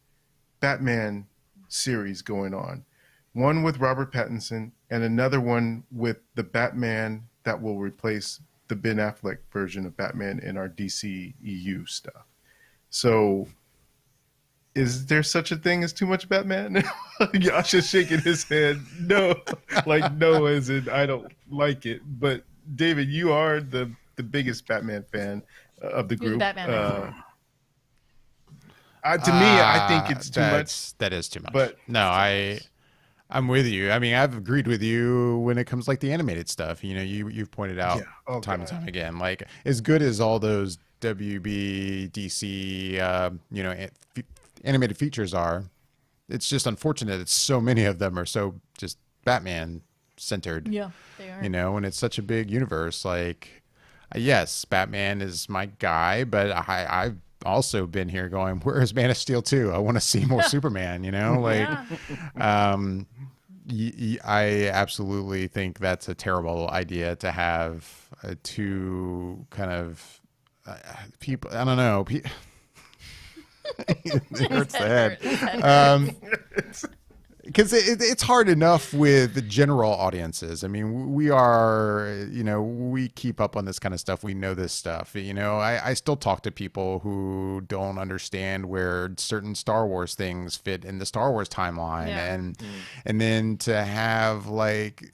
Speaker 2: Batman series going on. One with Robert Pattinson and another one with the Batman that will replace the Ben Affleck version of Batman in our DC EU stuff. So is there such a thing as too much Batman? Yasha's shaking his head. No, like no, as in I don't like it. But David, you are the biggest Batman fan of the
Speaker 4: You're
Speaker 2: group.
Speaker 4: the Batman.
Speaker 2: To me, I think it's too much.
Speaker 1: That is too much.
Speaker 2: But
Speaker 1: no, I'm with you. I mean, I've agreed with you when it comes like the animated stuff. You know, you've pointed out time and time again, like as good as all those WB, DC, animated features are. It's just unfortunate that so many of them are so just Batman centered.
Speaker 4: Yeah, they are.
Speaker 1: You know, and it's such a big universe. Like, yes, Batman is my guy, but I've also been here going, where is Man of Steel 2? I want to see more Superman, you know? Like, I absolutely think that's a terrible idea to have two kind of people. I don't know. It hurts the head. Because it's hard enough with the general audiences. I mean, we are, we keep up on this kind of stuff. We know this stuff. I still talk to people who don't understand where certain Star Wars things fit in the Star Wars timeline.
Speaker 4: Yeah.
Speaker 1: And then to have like...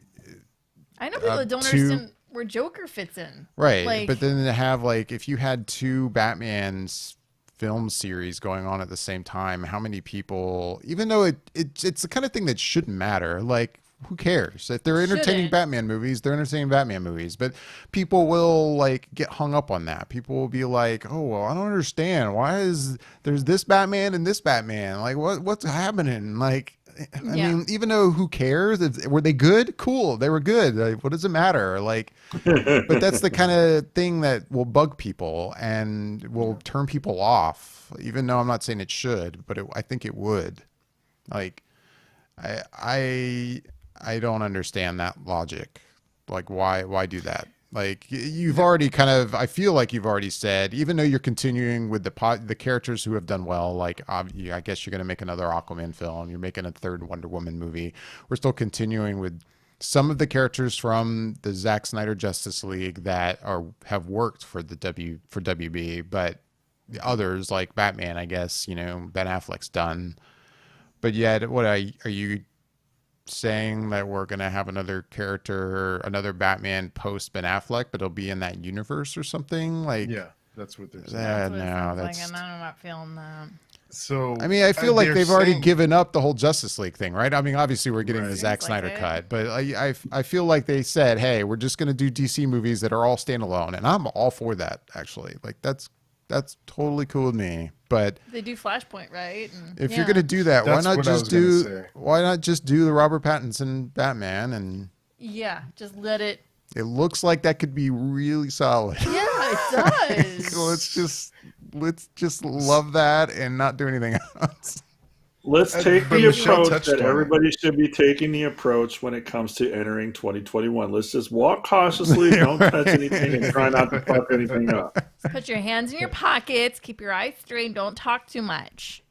Speaker 4: I know people that don't understand where Joker fits in.
Speaker 1: Right.
Speaker 4: Like,
Speaker 1: but then to have like, if you had two Batmans film series going on at the same time, how many people, even though it's the kind of thing that shouldn't matter, like who cares if they're entertaining Batman movies, they're entertaining Batman movies, but people will like get hung up on that. People will be like, oh well, I don't understand, why is there's this Batman and this Batman, like what's happening, like I mean, even though who cares? Were they good? Cool, they were good. Like, what does it matter? Like, but that's the kind of thing that will bug people and will turn people off. Even though I'm not saying it should, but I think it would. Like, I don't understand that logic. Like, why do that? Like, you've already kind of, I feel like you've already said, even though you're continuing with the characters who have done well, like, I guess you're going to make another Aquaman film, you're making a third Wonder Woman movie. We're still continuing with some of the characters from the Zack Snyder Justice League that have worked for for WB, but the others, like Batman, I guess, Ben Affleck's done. But yet, are you saying that we're going to have another Batman post Ben Affleck, but it'll be in that universe or something? Like,
Speaker 2: yeah, that's what they're saying.
Speaker 4: I'm not feeling that.
Speaker 2: So
Speaker 1: I mean, I feel like they've already given up the whole Justice League thing, right? I mean, obviously we're getting the Zack Snyder cut, but I feel like they said, hey, we're just going to do DC movies that are all standalone, and I'm all for that, actually. Like, that's totally cool with me. But
Speaker 4: they do Flashpoint, right? And,
Speaker 1: if you're going to do that, why not just do the Robert Pattinson Batman? And
Speaker 4: just let it.
Speaker 1: It looks like that could be really solid.
Speaker 4: Yeah, it does.
Speaker 1: So let's just love that and not do anything else.
Speaker 3: Let's take the approach that everybody should be taking the approach when it comes to entering 2021. Let's just walk cautiously, don't touch anything, and try not to fuck anything up.
Speaker 4: Put your hands in your pockets, keep your eyes straight, don't talk too much.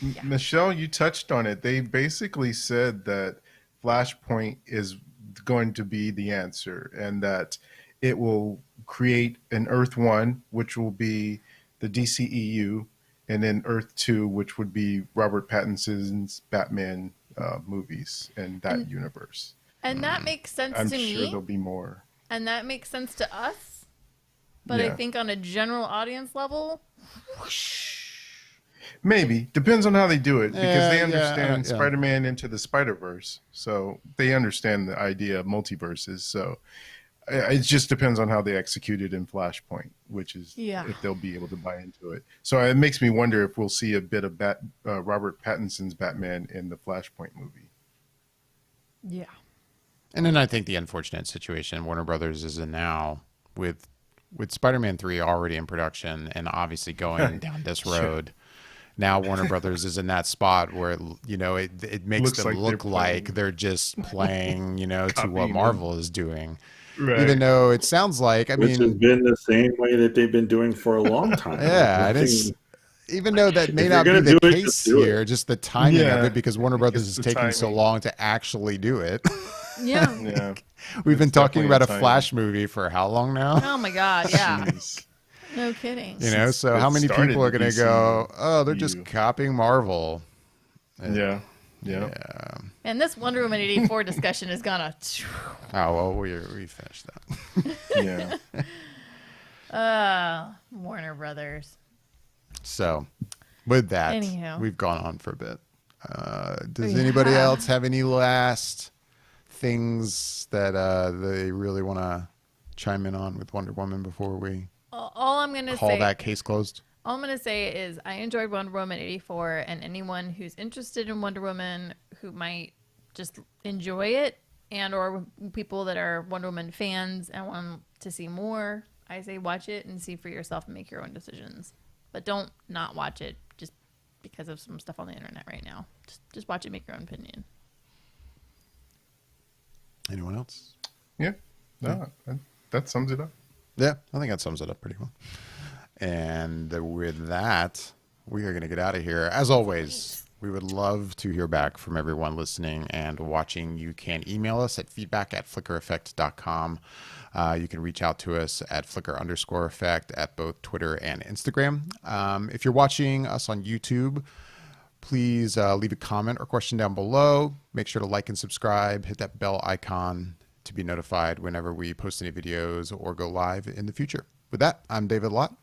Speaker 2: Yeah. Michelle, you touched on it. They basically said that Flashpoint is going to be the answer, and that it will create an Earth 1, which will be the DCEU, and then Earth 2, which would be Robert Pattinson's Batman movies and that universe.
Speaker 4: And that makes sense to me.
Speaker 2: I'm sure there'll be more.
Speaker 4: And that makes sense to us. But I think on a general audience level,
Speaker 2: maybe. Depends on how they do it, because they understand Spider-Man Into the Spider-Verse. So they understand the idea of multiverses. So it just depends on how they execute it in Flashpoint, which is if they'll be able to buy into it. So it makes me wonder if we'll see a bit of Robert Pattinson's Batman in the Flashpoint movie.
Speaker 4: Yeah.
Speaker 1: And then I think the unfortunate situation Warner Brothers is in now with Spider-Man 3 already in production and obviously going down this road. Now Warner Brothers is in that spot where it makes them look like they're just playing, to what Marvel is doing. Right. Even though it sounds like,
Speaker 3: which has been the same way that they've been doing for a long time.
Speaker 1: Yeah, it is. Even though that may not be the case here, just the timing of it, because Warner Brothers is taking so long to actually do it.
Speaker 4: Yeah.
Speaker 1: We've been talking about a Flash movie for how long now?
Speaker 4: Oh my God, yeah. No kidding.
Speaker 1: You know, so how many people are going to go, oh, they're just copying Marvel?
Speaker 2: Yeah.
Speaker 4: And this Wonder Woman 84 discussion is gonna.
Speaker 1: Oh, well, we finished that.
Speaker 2: Yeah.
Speaker 4: Warner Brothers.
Speaker 1: So, with that,
Speaker 4: Anywho.
Speaker 1: we've gone on for a bit. Does anybody else have any last things that they really want to chime in on with Wonder Woman before we
Speaker 4: All I'm gonna
Speaker 1: call
Speaker 4: say,
Speaker 1: that case closed?
Speaker 4: all I'm gonna say is I enjoyed Wonder Woman 84, and anyone who's interested in Wonder Woman who might just enjoy it, and or people that are Wonder Woman fans and want to see more, I say watch it and see for yourself and make your own decisions. But don't not watch it just because of some stuff on the internet right now. Just watch it, make your own opinion.
Speaker 1: Anyone else?
Speaker 2: Yeah. No, that sums it up.
Speaker 1: Yeah, I think that sums it up pretty well. And with that, we are going to get out of here. As always, we would love to hear back from everyone listening and watching. You can email us at feedback@flickereffect.com. You can reach out to us at flicker_effect at both Twitter and Instagram. If you're watching us on YouTube, please leave a comment or question down below. Make sure to like and subscribe. Hit that bell icon to be notified whenever we post any videos or go live in the future. With that, I'm David Lott.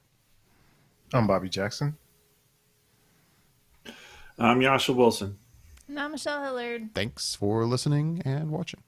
Speaker 2: I'm Bobby Jackson.
Speaker 3: I'm Yasha Wilson.
Speaker 4: And I'm Michelle Hillard.
Speaker 1: Thanks for listening and watching.